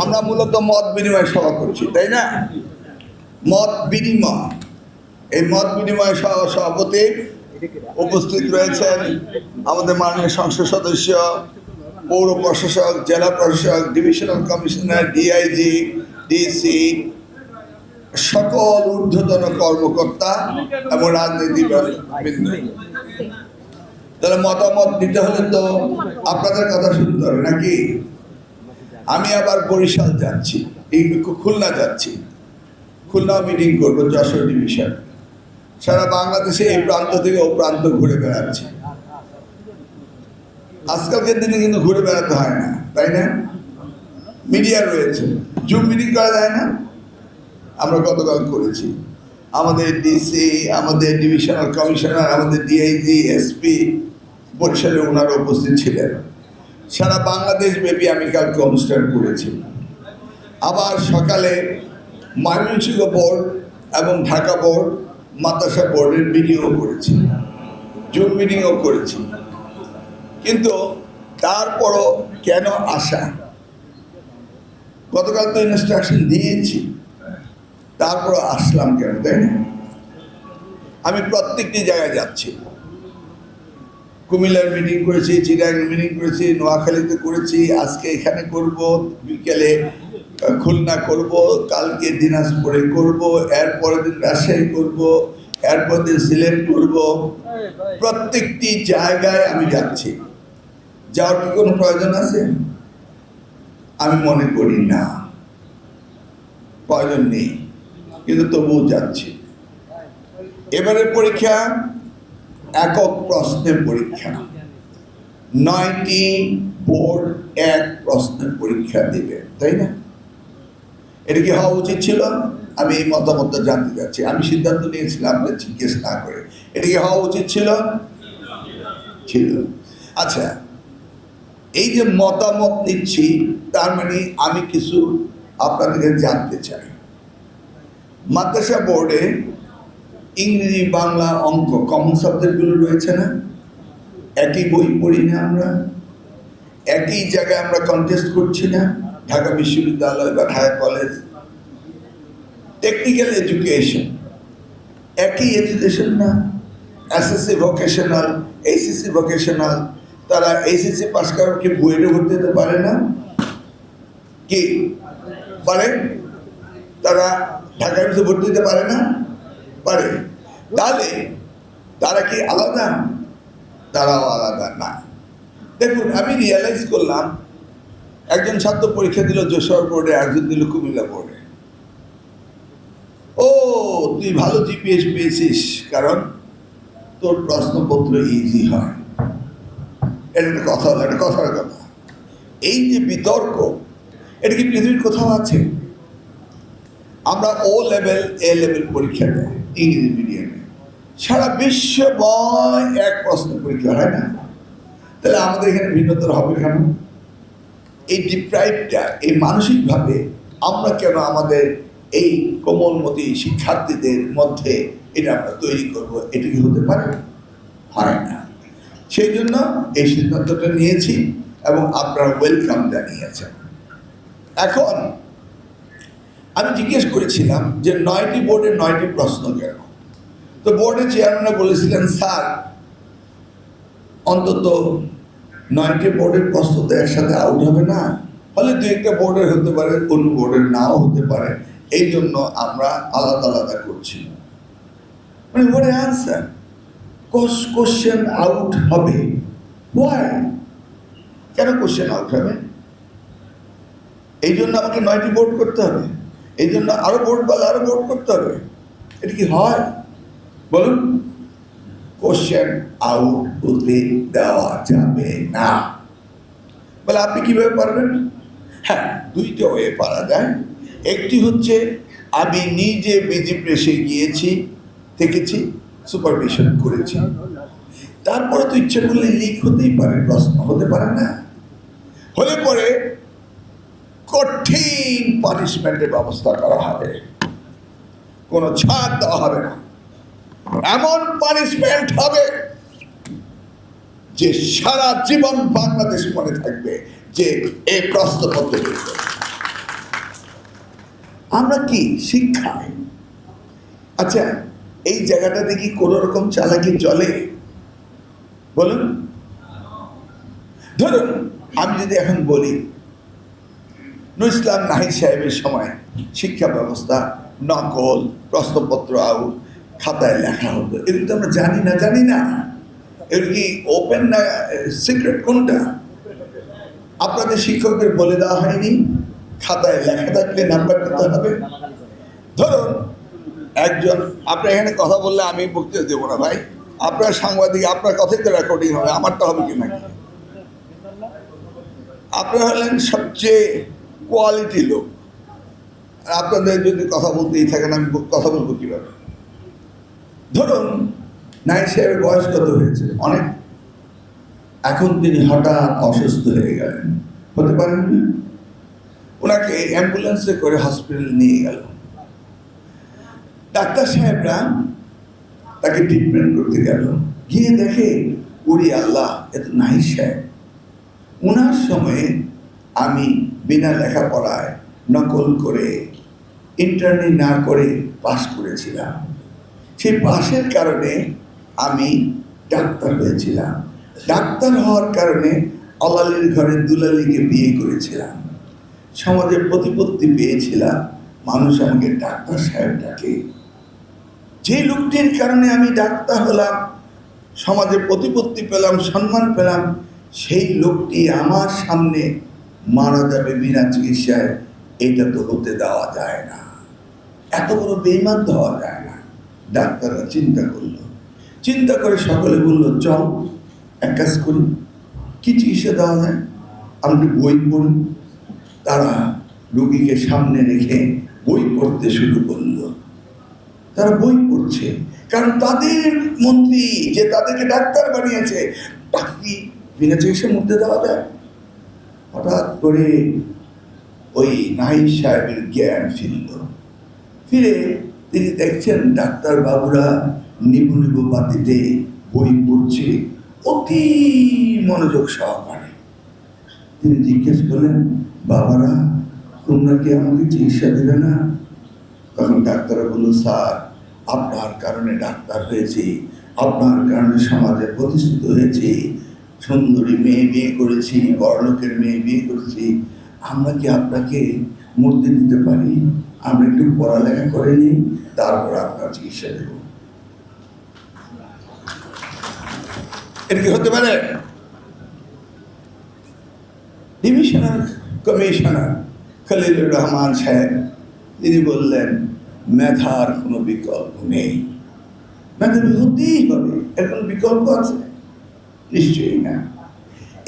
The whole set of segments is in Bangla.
আমরা মূলত মত বিনিময় সভা করছি, তাই না? মত বিনিময়, এই মত বিনিময় সভাপতি উপস্থিত রয়েছেন আমাদের মাননীয় সংসদ সদস্য, পৌর প্রশাসক, জেলা প্রশাসক, ডিভিশনাল কমিশনার, ডিআইজি, ডিসি, সকল ঊর্ধ্বতন কর্মকর্তা এবং রাজনীতিবিদ। তাহলে মতামত দিতে হলে তো আপনাদের কথা শুনতে হবে নাকি? আমি আবার বরিশাল যাচ্ছি, খুলনা যাচ্ছি, খুলনা মিটিং করবো, যশোর ডিভিশন। সারা বাংলাদেশে এই প্রান্ত থেকে ও প্রান্ত ঘুরে বেড়াচ্ছি। আজকালকের দিনে কিন্তু ঘুরে বেড়াতে হয় না, তাই না? মিডিয়া রয়েছে, জুম মিটিং করা যায় না? আমরা গতকাল করেছি। আমাদের ডিসি, আমাদের ডিভিশনাল কমিশনার, আমাদের ডিআইজি, এসপি বরিশালে ওনারা উপস্থিত ছিলেন। সারা বাংলাদেশ ব্যাপী আমি কালকে অনুষ্ঠান করেছি। আবার সকালে ময়মনসিংহ বোর্ড এবং ঢাকা বোর্ড, মাদ্রাসা বোর্ডের মিটিংও করেছি, জুম মিটিংও করেছি। কিন্তু তারপরও কেন আসা? গতকাল তো ইনস্ট্রাকশন দিয়েছি, তারপরও আসলাম কেন, তাই না? আমি প্রত্যেকটি জায়গায় যাচ্ছি। কুমিল্লার মিটিং করেছি, চিটাগাং মিটিং করেছি, নোয়াখালীতে করেছি, আজকে এখানে করব, বিকেলে খুলনা করব, কালকে দিনাজপুরে করব, এরপরের দিন রাজশাহী করব, এরপর দিন সিলেট করব। প্রত্যেকটি জায়গায় আমি যাচ্ছি। যাওয়ার কি কোনো প্রয়োজন আছে? আমি মনে করি না, প্রয়োজন নেই, কিন্তু তবুও যাচ্ছি। এবারের পরীক্ষা একক প্রশ্নের পরীক্ষা, 9টি বোর্ড এক প্রশ্নের পরীক্ষা দিবে, তাই না? এটা কি হওয়া উচিত ছিল? আমি এই মতামতটা জানতে চাচ্ছি। আমি সিদ্ধান্ত নিয়েছিলাম আপনার জিজ্ঞেস না করে, এটা কি হওয়া উচিত ছিল? ছিল। আচ্ছা, এই যে মতামত নিচ্ছি, তার মানে আমি কিছু আপনাদেরকে জানতে চাই। মাদ্রাসা বোর্ডে ইংরেজি, বাংলা, অঙ্ক কমন সাবজেক্টগুলো রয়েছে না? একই বই পড়ি না আমরা? একই জায়গায় আমরা কন্টেস্ট করছি না? ঢাকা বিশ্ববিদ্যালয় বা ঢাকা কলেজ। টেকনিক্যাল এডুকেশন একই এডুকেশন না? এসএসসি ভোকেশনাল, এইচএসসি ভোকেশনাল, তারা এইচএসসি পাস করার কি বুয়েটে ভর্তি হতে পারে না? কি পারে? তারা ঢাকা ইউনিভার্সিটি ভর্তি হতে পারে না? পারে। তাহলে তারা কি আলাদা? তারাও আলাদা না। দেখুন, আমি রিয়েলাইজ করলাম, একজন ছাত্র পরীক্ষা দিল যশোর বোর্ডে, একজন দিল কুমিল্লা বোর্ডে। ও, তুই ভালো জিপিএস পেয়েছিস কারণ তোর প্রশ্নপত্র ইজি হয়। এটা একটা কথা হলো, এটা কথার কথা। এই যে বিতর্ক, এটা কি পৃথিবীর কোথাও আছে? আমরা ও লেভেল, এ লেভেল পরীক্ষা দেয় ইংরেজি মিডিয়ামে, সারা বিশ্বময় এক প্রশ্ন পরীক্ষা হয় না? তাহলে আমাদের এখানে ভিন্নতর হবে কেন? এই ডিপ্রাইভটা, এই মানসিকভাবে আমরা কেন আমাদের এই কোমলমতি শিক্ষার্থীদের মধ্যে এটা আমরা তৈরি করব? এটা কি হতে পারে? হয় না। সেই জন্য এই সিদ্ধান্তটা নিয়েছি এবং আপনারা ওয়েলকাম জানিয়েছেন। এখন আমি জিজ্ঞেস করেছিলাম যে 9টি বোর্ডে 9টি প্রশ্ন কেন? তো বোর্ডের চেয়ারম্যান বলেছিলেন, স্যার অন্তত 9টি বোর্ডের প্রশ্ন তো একসাথে আউট হবে না, ফলে দু একটা বোর্ডের হতে পারে, অন্য বোর্ডের নাও হতে পারে, এই জন্য আমরা আলাদা আলাদা করছি। মানে হোয়াট অ্যান্সার? কোশ্চেন আউট হবে। হোয়াই? কেন কোশ্চেন আউট হবে? এই জন্য আমাকে 9টি বোর্ড করতে হবে? এই জন্য আরো বোর্ড বলে আরো বোর্ড করতে হবে? এটা কি হয় বলুন? কোশ্চেন আউট হতে দেওয়া যাবে না। বলে আপনি কিভাবে পারবেন? হ্যাঁ, দুইটা ওয়ে পারা যায়। একটি হচ্ছে আমি নিজে বিজি প্রেসে গিয়েছি, দেখেছি, সুপারভিশন করেছি, তারপরে তো ইচ্ছে করলে লিক হতেই পারে, প্রশ্ন হতে পারে না? হলে পরে কঠিন পানিশমেন্টের ব্যবস্থা করা হবে, কোনো ছাড় দেওয়া হবে না। এমন পানিশমেন্ট হবে যে সারা জীবন বাংলাদেশ মনে থাকবে যে এই প্রশ্নপত্র আমরা কি শিক্ষায়, আচ্ছা এই জায়গাটাতে কি কোনো রকম চালাকি চলে বলুন? ধরুন আমি যদি এখন বলি নুরুল ইসলাম নাহিদ সাহেবের সময় শিক্ষা ব্যবস্থা নকল, প্রশ্নপত্র আউট, খাতায় লেখা হতো, এগুলো তো আমরা জানি না। এগুলো কি ওপেন না সিক্রেট কোনটা? আপনাদের শিক্ষকদের বলে দেওয়া হয়নি খাতায় লেখা থাকলে নাম্বার দিতে হবে? ধরুন একজন, আপনার এখানে কথা বললে আমি বক্তৃতা দেবো না ভাই, আপনার সাংবাদিক, আপনার কথাই তো রেকর্ডিং হবে, আমারটা হবে কি নাকি? আপনারা হলেন সবচেয়ে কোয়ালিটি লোক, আর আপনাদের যদি কথা বলতেই থাকেন আমি কথা বলবো কীভাবে? ধরুন নাহিদ সাহেবের বয়স কত হয়েছে? অনেক। এখন তিনি হঠাৎ অসুস্থ হয়ে গেলেন, হতে পারেন না? ওনাকে অ্যাম্বুলেন্সে করে হসপিটালে নিয়ে গেল। ডাক্তার সাহেবরা তাকে ট্রিটমেন্ট করতে গেল, গিয়ে দেখে ওরে আল্লাহ, এ তো নাহিদ সাহেব। ওনার সময়ে আমি বিনা লেখাপড়ায় নকল করে ইন্টার্নি না করে পাস করেছিলাম। সেই পাশের কারণে আমি ডাক্তার হয়েছিলাম। ডাক্তার হওয়ার কারণে আলালির ঘরে দুলালিকে বিয়ে করেছিলাম। সমাজে প্রতিপত্তি পেয়েছিলাম, মানুষ আমাকে ডাক্তার সাহেব ডাকে। যে লোকটির কারণে আমি ডাক্তার হলাম, সমাজে প্রতিপত্তি পেলাম, সম্মান পেলাম, সেই লোকটি আমার সামনে মারা যাবে বিনা চিকিৎসায়, এটা তো হতে দেওয়া যায় না। এত বড় বেঈমান দেওয়া যায় না। ডাক্তাররা চিন্তা করলো, চিন্তা করে সকলে বলল চল এক কাজ করি, কি চিকিৎসা দেওয়া যায়, আমরা বই পড়ি। তারা রোগীকে সামনে রেখে বই পড়তে শুরু করলো। তারা বই পড়ছে, কারণ তাদের মন্ত্রী যে তাদেরকে ডাক্তার বানিয়েছে, তাকে কি বিনা চিকিৎসার মধ্যে দেওয়া যায়? হঠাৎ করে ওই নাহিদ সাহেবের জ্ঞান ফিরে তিনি দেখছেন ডাক্তার বাবুরা নিবু নিবু বাতিতে বই পড়ছে অতি মনোযোগ সহকারে। তিনি জিজ্ঞেস করলেন, বাবারা তোমরা কি আমাকে চিকিৎসা দেবে না? তখন ডাক্তাররা বলল, স্যার আপনার কারণে ডাক্তার হয়েছি, আপনার কারণে সমাজে প্রতিষ্ঠিত হয়েছি, সুন্দরী মেয়ে বিয়ে করেছি, বড়লোকের মেয়ে বিয়ে করেছি, আমরা কি আপনাকে মরতে দিতে পারি? আমরা একটু পড়ালেখা করে নিই, তারপর আপনার চিকিৎসা দেব। এটা কি হতে পারে? ডিভিশনাল কমিশনার খলিলুর রহমান সাহেব তিনি বললেন, মেধার কোনো বিকল্প নেই, মেধাবী হতেই হবে, এর কোনো বিকল্প আছে? নিশ্চয়ই না।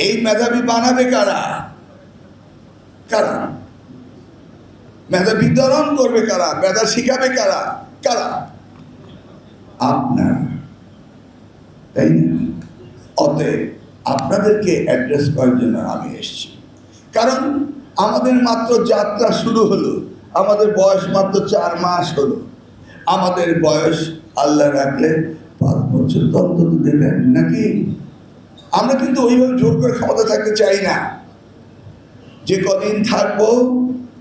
এই মেধাবী বানাবে কারা? মেধা বিতরণ করবে কারা? মেধা শিখাবে কারা? আপনার, তাই না? অতএব আপনাদেরকে অ্যাড্রেস করার জন্য আমি এসেছি। কারণ আমাদের মাত্র যাত্রা শুরু হলো, আমাদের বয়স মাত্র 4 মাস হলো। আমাদের বয়স আল্লাহ রাখলে 5 বছর তো অন্তত দেবেন নাকি? আমরা কিন্তু ওইভাবে জোর করে ক্ষমতা থাকতে চাই না। যে কদিন থাকবো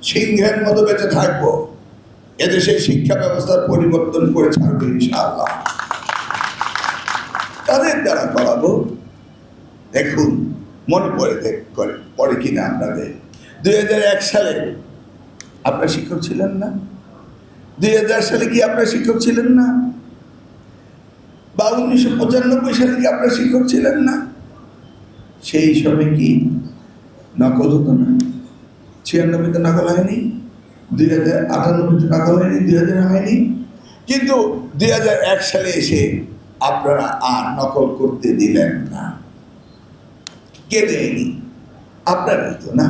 সিংহের মতো বেঁচে থাকবো, এদেশের শিক্ষা ব্যবস্থার পরিবর্তন করে ছাড়বো ইনশাআল্লাহ। তাদের দ্বারা করাবো। দেখুন মনে পড়ে কিনা আপনাদের 2001 সালে আপনার শিক্ষক ছিলেন না? 2000 সালে কি আপনার শিক্ষক ছিলেন না? বা 1995 সালে কি আপনার শিক্ষক ছিলেন না? সেই সময় কি নকল হতো না? 96-তে নকল হয়নি, 2098-তে নকল হয়নি, 2000 হয়নি। কিন্তু 2001 সালে এসে আপনারা আর নকল করতে দিলেন না। কে দেয়নি? আপনারাই তো না।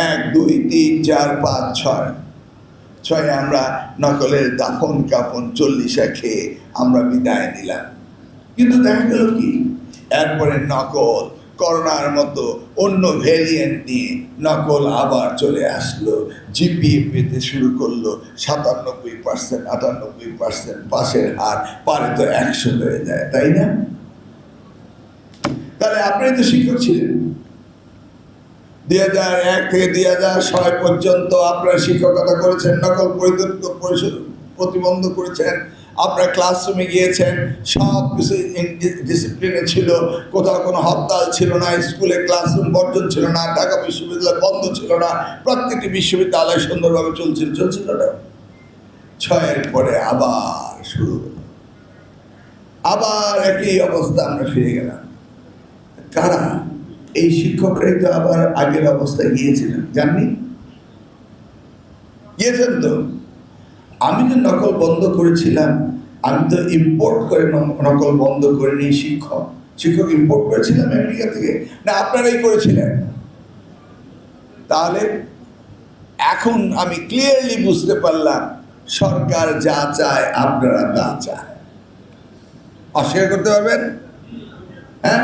1, 2, 3, 4, 5, 6 আমরা নকলের দাফন কাফন 40 খেয়ে আমরা বিদায় নিলাম। কিন্তু দেখা গেল কি, এরপরে নকল করোনার মতো অন্য ভ্যারিয়েন্ট নিয়ে নকল আবার চলে আসলো, জিপিএ পেতে শুরু করলো 97%, 98% পাশের হার, পারে তো 100 হয়ে যায়, তাই না? তাহলে আপনি তো শিক্ষক ছিলেন, 2001 থেকে 2006 পর্যন্ত আপনারা শিক্ষকতা করেছেন, নকল প্রতিবন্ধ করেছেন, আপনারা ক্লাসরুমে গিয়েছেন, সব কিছু ডিসিপ্লিনে ছিল, কোথাও কোনো হরতাল ছিল না, স্কুলে ক্লাসরুম বর্জন ছিল না, ঢাকা বিশ্ববিদ্যালয় বন্ধ ছিল না, প্রত্যেকটি বিশ্ববিদ্যালয় সুন্দরভাবে চলছিল না। 6-এর পরে আবার শুরু হলো, আবার একই অবস্থা, আমরা ফিরে গেলাম। কারা? এই শিক্ষকরাই তো আবার আগের অবস্থায় গিয়েছিলেন, জাননি? গিয়েছেন তো। আমি যে নকল বন্ধ করেছিলাম, আমি তো ইম্পোর্ট করে নকল বন্ধ করিনি। শিক্ষক ইম্পোর্ট করেছিলাম আমেরিকা থেকে, না আপনারাই করেছিলেন? তাহলে এখন আমি ক্লিয়ারলি বুঝতে পারলাম সরকার যা চায় আপনারা তা চায়। অস্বীকার করতে পারবেন? হ্যাঁ,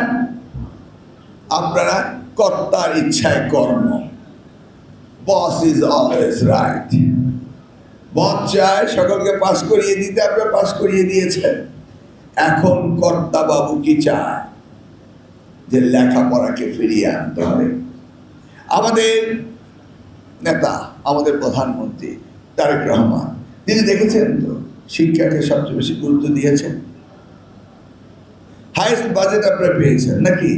আপনারা কর্তার ইচ্ছায় কর্ম। Boss is always right. Boss চায় সকলকে পাস করিয়ে দিতে, আপনারা পাস করিয়ে দিয়েছেন। এখন কর্তা বাবু কি চায়? যে লেখাপড়াকে ফিরিয়ে আনতে হবে। আমাদের নেতা, আমাদের প্রধানমন্ত্রী তারেক রহমান, তিনি দেখেছেন তো শিক্ষাকে সবচেয়ে বেশি গুরুত্ব দিয়েছেন। হাইয়েস্ট বাজেট আপনারা পেয়েছেন নাকি?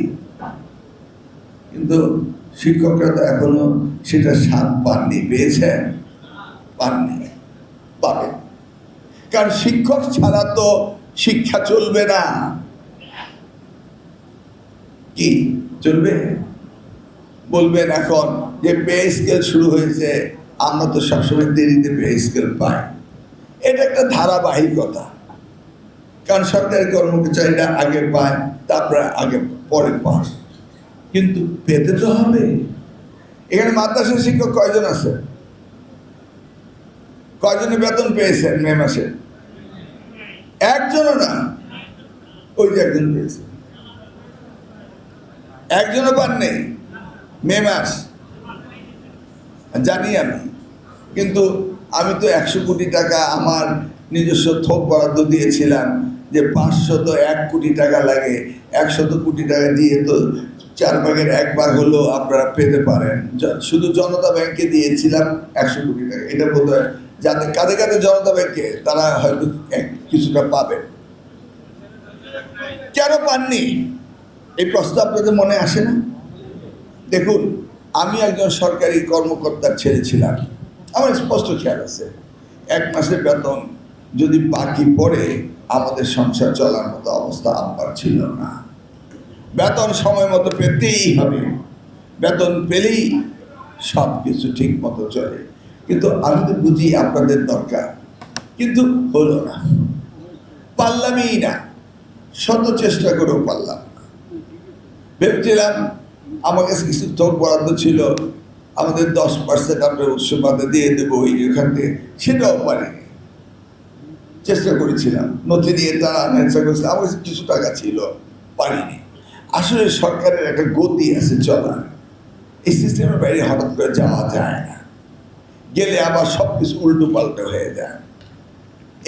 কিন্তু শিক্ষকরা তো এখনো সেটা স্বাদ পাননি। পেয়েছেন? পাননি, পাবেন। কারণ শিক্ষক ছাড়া তো শিক্ষা চলবে না। কি চলবে? বলবেন এখন যে পে স্কেল শুরু হয়েছে, আমরা তো সবসময় দেরিতে পে স্কেল পাই। এটা একটা ধারাবাহিকতা। কারণ সরকারি কর্মচারীরা আগে পায়, তারপরে পরে পায়, কিন্তু পেতে তো হবে। এখানে মাদ্রাসার শিক্ষক কয়জন আছে? কয়জনে বেতন পেয়েছেন মে মাসে? একজনও না। ওই যে একজন পেয়েছে, একজনও পান নেই মে মাস, জানি আমি। কিন্তু আমি তো 100 কোটি টাকা আমার নিজস্ব থোক বরাদ্দ দিয়েছিলাম, যে 1 কোটি টাকা লাগে, 100 কোটি টাকা দিয়ে তো 4 ভাগের 1 ভাগ হলো আপনারা পেতে পারেন। শুধু জনতা ব্যাংকে দিয়েছিলাম 100 কোটি টাকা। এটা বোধ হয় যাদের কাঁধে কাঁধে জনতা ব্যাংকে, তারা হয়তো কিছুটা পাবেন। কেন পাননি এই প্রশ্ন আপনাদের মনে আসে না? দেখুন, আমি একজন সরকারি কর্মকর্তার ছেলে ছিলাম, আমার স্পষ্ট খেয়াল আছে 1 মাসের বেতন যদি বাকি পড়ে আমাদের সংসার চলার মতো অবস্থা আমার ছিল না। বেতন সময় মতো পেতেই হবে, বেতন পেলেই সব কিছু ঠিক মতো চলে। কিন্তু আমি তো বুঝি আপনাদের দরকার, কিন্তু হলো না, পারলামই না, শত চেষ্টা করেও পারলাম না। ভেবেছিলাম আমার কাছে কিছু থোক বরাদ্দ ছিল, আমাদের 10% আমরা উৎসবাদে দিয়ে দেবো ওইখান থেকে, সেটাও পারিনি। চেষ্টা করেছিলাম, নথি দিয়ে তারা চেষ্টা করেছিল, আমার কাছে কিছু টাকা ছিল, পারিনি। আসলে সরকারের একটা গতি আছে চলার, এই সিস্টেমের বাইরে হঠাৎ করে যাওয়া যায় না, গেলে আবার সব কিছু উল্টো পাল্টা হয়ে যায়।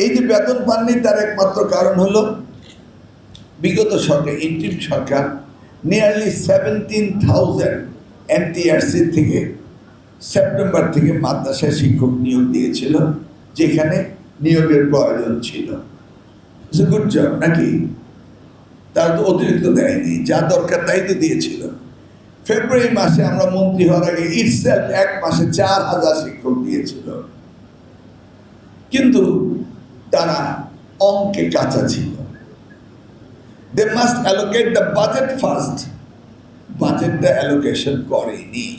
এই যে বেতন পাননি, তার একমাত্র কারণ হলো বিগত সরকার, ইন্টিম সরকার নিয়ারলি 17,000 NTRC থেকে সেপ্টেম্বর থেকে মাদ্রাসায় শিক্ষক নিয়োগ দিয়েছিল, যেখানে নিয়োগের প্রয়োজন ছিল। গুড জব নাকি? তারা তো অতিরিক্ত দেয়নি, যা দরকার তাই তো দিয়েছিল। ফেব্রুয়ারি মাসে আমরা মন্ত্রী হওয়ার আগে ইটসেলফ 1 মাসে 4,000 শিক্ষক দিয়েছিল, কিন্তু তারা অঙ্কে কাঁচা ছিল। They must allocate the budget first. বাজেটটা অ্যালোকেশন করেনি,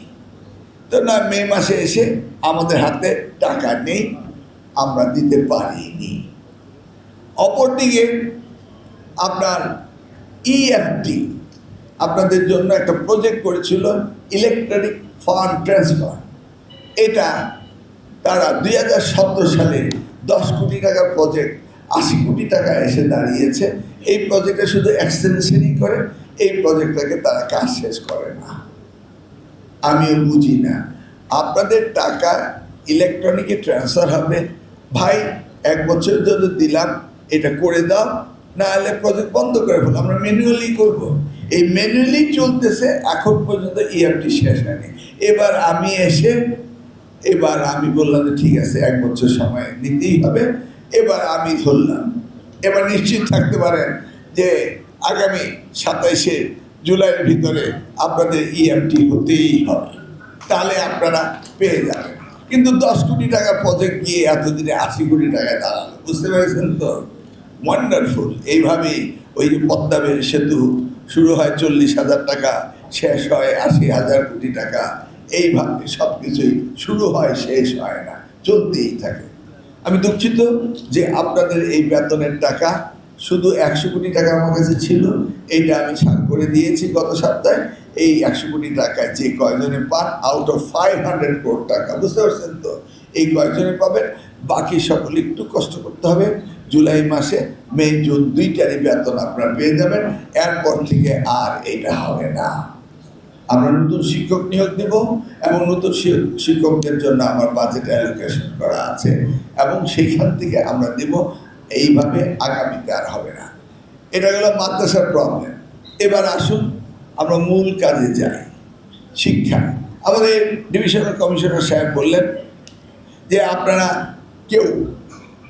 তো না মে মাসে এসে আমাদের হাতে টাকা নেই, আমরা দিতে পারিনি। অপরদিকে আপনার EFT আপনাদের জন্য একটা প্রজেক্ট করেছিল, ইলেকট্রনিক ফান্ড ট্রান্সফার। এটা তারা 2017 সালে 10 কোটি টাকার প্রজেক্ট 80 কোটি টাকা এসে দাঁড়িয়েছে। এই প্রজেক্টে শুধু এক্সটেনশনই করে, এই প্রজেক্টটাকে তারা কাজ শেষ করে না। আমিও বুঝি না, আপনাদের টাকা ইলেকট্রনিকে ট্রান্সফার হবে, ভাই 1 বছরের জন্য দিলাম, এটা করে দাও, না হলে প্রজেক্ট বন্ধ করে ফেলো, আমরা ম্যানুয়ালি করবো। এই ম্যানুয়ালি চলতেছে, এখন পর্যন্ত ইএফটি শেষ হয়নি। এবার আমি বললাম যে ঠিক আছে, 1 বছর সময় নিতেই হবে। এবার আমি ধরলাম, এবার নিশ্চিত থাকতে পারেন যে আগামী 27শে জুলাইয়ের ভিতরে আপনাদের ইএফটি হতেই হবে, তাহলে আপনারা পেয়ে যাবেন। কিন্তু 10 কোটি টাকা প্রজেক্ট গিয়ে এতদিনে 80 কোটি টাকায় দাঁড়ালো, বুঝতে পেরেছেন তো? ওয়ান্ডারফুল। এইভাবেই ওই যে পদ্মা সেতু শুরু হয় 40,000 টাকা, শেষ হয় 80,000 কোটি টাকা। এইভাবে সব কিছুই শুরু হয়, শেষ হয় না, চলতেই থাকে। আমি দুঃখিত যে আপনাদের এই বেতনের টাকা শুধু 100 কোটি টাকা আমার কাছে ছিল, এইটা আমি ছাড় করে দিয়েছি গত সপ্তাহে। এই 100 কোটি টাকা যে কয়জনে পান আউট অফ 500 কোটি টাকা, বুঝতে পারছেন তো? এই কয়জনে পাবেন, বাকি সকলে একটু কষ্ট করতে হবে। জুলাই মাসে মে জুন 2টারই বেতন আপনারা পেয়ে যাবেন। এরপর থেকে আর এটা হবে না। আমরা নতুন শিক্ষক নিয়োগ দেব এবং নতুন শিক্ষকদের জন্য আমার বাজেট অ্যালোকেশন করা আছে এবং সেইখান থেকে আমরা দেব। এইভাবে আগামীতে আর হবে না। এটা গেল মাদ্রাসার প্রবলেম। এবার আসুন আমরা মূল কাজে যাই, শিক্ষা। আমাদের ডিভিশনাল কমিশনার সাহেব বললেন যে আপনারা কেউ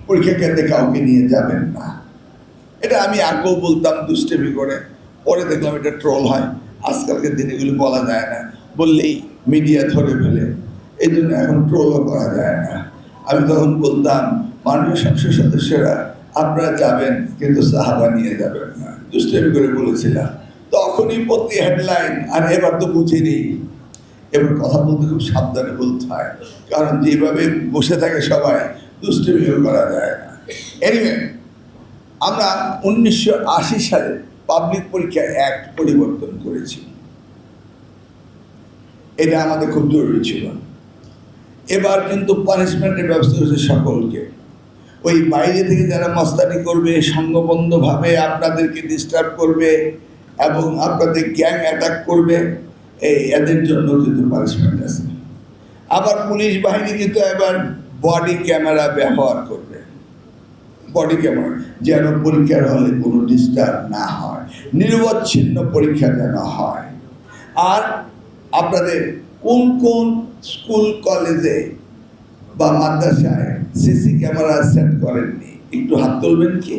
পরীক্ষা কেন্দ্রে কাউকে নিয়ে যাবেন না। এটা আমি আগেও বলতাম দুষ্টেমি করে, পরে দেখলাম এটা ট্রোল হয়। আজকালকার দিনে এগুলো বলা যায় না, বললেই মিডিয়া ধরে ফেলে, এই জন্য এখন ট্রোলও করা যায় না। আমি তখন বলতাম, মাননীয় সংসদ সদস্যরা আপনারা যাবেন কিন্তু সাহাবা নিয়ে যাবেন না, দুষ্টেমি করে বলেছিলাম। তখনই প্রতি হেডলাইন। আর এবার তো বুঝিনি, এবার কথা বলতে খুব সাবধানে বলতে হয়, কারণ যেভাবে বসে থাকে সবাই, দুষ্টেমিও করা যায় না। এনিওয়ে, আমরা 1980 সালে পাবলিক পরীক্ষা অ্যাক্ট পরিবর্তন করেছি। এটা আমাদের খুব জরুরি ছিল। এবার কিন্তু পানিশমেন্টের ব্যবস্থা হয়েছে সকলকে। ওই বাইরে থেকে যারা মস্তানি করবে, সংঘবদ্ধভাবে আপনাদেরকে ডিস্টার্ব করবে এবং আপনাদের গ্যাং অ্যাটাক করবে, এদের জন্য কিন্তু পানিশমেন্ট আছে। আবার পুলিশ বাহিনী কিন্তু এবার বডি ক্যামেরা ব্যবহার করবে। বডি ক্যামেরা যেন পরীক্ষার হলে কোনো ডিস্টার্ব না হয়, নিরবচ্ছিন্ন পরীক্ষা যেন হয়। আর আপনাদের কোন কোন স্কুল কলেজে বা মাদ্রাসায় সিসি ক্যামেরা সেট করেননি, একটু হাত তুলবেন কি?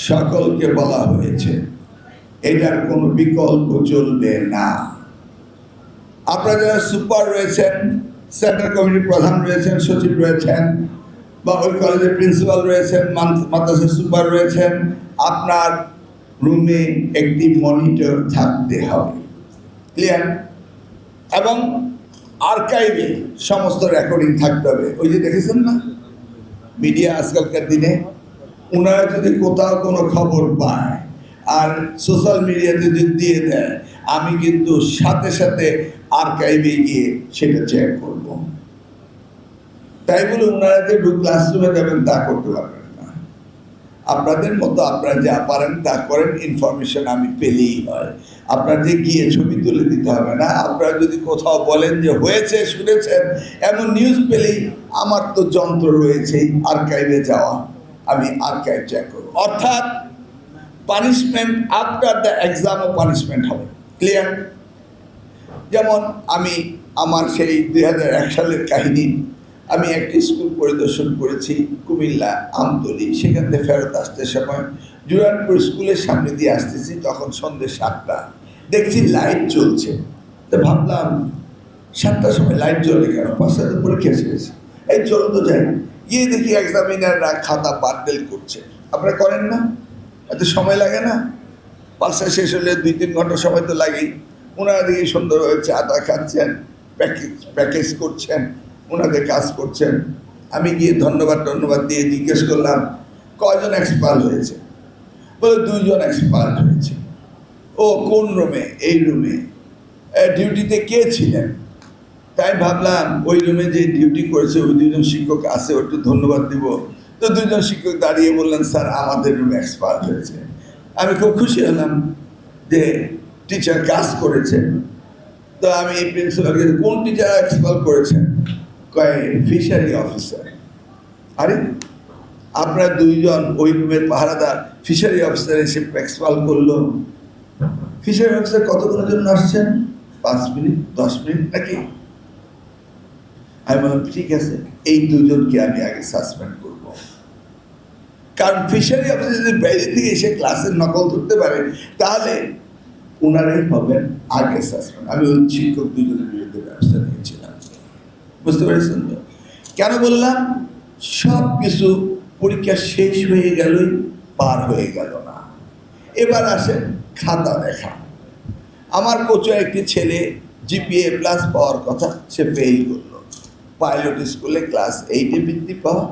সকলকে বলা হয়েছে এটার কোনো বিকল্প চলবে না। আপনারা যারা সুপার রয়েছেন, সেন্ট্রাল কমিটির প্রধান রয়েছেন, সচিব রয়েছেন, বা ওই কলেজের প্রিন্সিপাল রয়েছেন, মাদ্রাসার সুপার রয়েছেন, আপনার রুমে একটি মনিটর থাকতে হবে, ক্লিয়ার? এবং আর্কাইভে সমস্ত রেকর্ডিং থাকতে হবে। ওই যে দেখেছেন না মিডিয়া আজকালকার দিনে, ওনারা যদি কোথাও কোনো খবর পায় আর সোশ্যাল মিডিয়াতে যদি দিয়ে দেয়, আমি কিন্তু সাথে সাথে আর্কাইভে গিয়ে সেটা চেক করব। তাই বলে ওনারা যে ক্লাসরুমে যাবেন তা করতে পারবেন না। আপনাদের মতো আপনারা যা পারেন তা করেন, ইনফরমেশন আমি পেলেই হয়। আপনার যে গিয়ে ছবি তুলে দিতে হবে না। আপনারা যদি কোথাও বলেন যে হয়েছে, শুনেছেন, এমন নিউজ পেলেই আমার তো যন্ত্র রয়েছেই আর্কাইভে যাওয়া, আমি আর্কাইভ চেক করব। অর্থাৎ পানিশমেন্ট আফটার দ্য এক্সামও পানিশমেন্ট হবে, ক্লিয়ার? যেমন আমি আমার সেই 2001 সালের কাহিনী, আমি একটি স্কুল পরিদর্শন করেছি কুমিল্লা আমতলী। সেখান থেকে ফেরত আসতে সময় জুরানপুর স্কুলের সামনে দিয়ে আসতেছি, তখন সন্ধ্যে 7টা, দেখছি লাইট জ্বলছে। তো ভাবলাম 7টার সময় লাইট জ্বলে কেন, 5টাতে পরীক্ষা শেষ, এই চলো তো যাই। গিয়ে দেখি এক্সামিনাররা খাতা বান্ডেল করছে। আপনারা করেন না? এত সময় লাগে না? 5টা শেষ হলে 2-3 ঘন্টা সময় তো লাগেই। ওনারা দেখি সুন্দরভাবে চাটা খাচ্ছেন, প্যাকেজ করছেন, ওনাদের কাজ করছেন। আমি গিয়ে ধন্যবাদ দিয়ে জিজ্ঞেস করলাম কয়জন এক্সপার্ট হয়েছে? বলে 2 জন এক্সপার্ট হয়েছে। ও কোন রুমে? এই রুমে। ডিউটিতে কে ছিলেন? তাই ভাবলাম ওই রুমে যে ডিউটি করেছে ওই 2 জন শিক্ষক আছে, একটু ধন্যবাদ দিব। তো 2 জন শিক্ষক দাঁড়িয়ে বললেন, স্যার আমাদের রুমে এক্সপার্ট হয়েছে। আমি খুব খুশি হলাম যে টিচার কাজ করেছেন। তো আমি প্রিন্সিপালকে, কোন টিচার এক্সপার্ট করেছেন? কয় ফিশারি অফিসার। আরে আপনারা দুইজন ওই রুমের পাহারাদার ফিশারি অফিসার এসে প্রেক্সপাল করলো। ফিশারি অফিসার কতক্ষণের জন্য আসছেন? 5 মিনিট 10 মিনিট নাকি? আমি বললাম ঠিক আছে, এই দুজনকে আমি আগে সাসপেন্ড করব, কারণ ফিশারি অফিসার যদি বাইরে থেকে এসে ক্লাসের নকল ধরতে পারে তাহলে ওনারাই হবেন আগে সাসপেন্ড। আমি ওই শিক্ষক দুজনের বিরুদ্ধে ব্যবস্থা নিয়েছিলাম। বুঝতে পেরেছেন তো? কেন বললাম? সব কিছু পরীক্ষা শেষ হয়ে গেলই পার হয়ে গেল না। এবার আসেন খাতা দেখা। আমার কোচে একটি ছেলে জিপিএ প্লাস পাওয়ার কথা, সে ফেল করলো। পাইলট স্কুলে ক্লাস 8-এ বৃত্তি পাওয়া,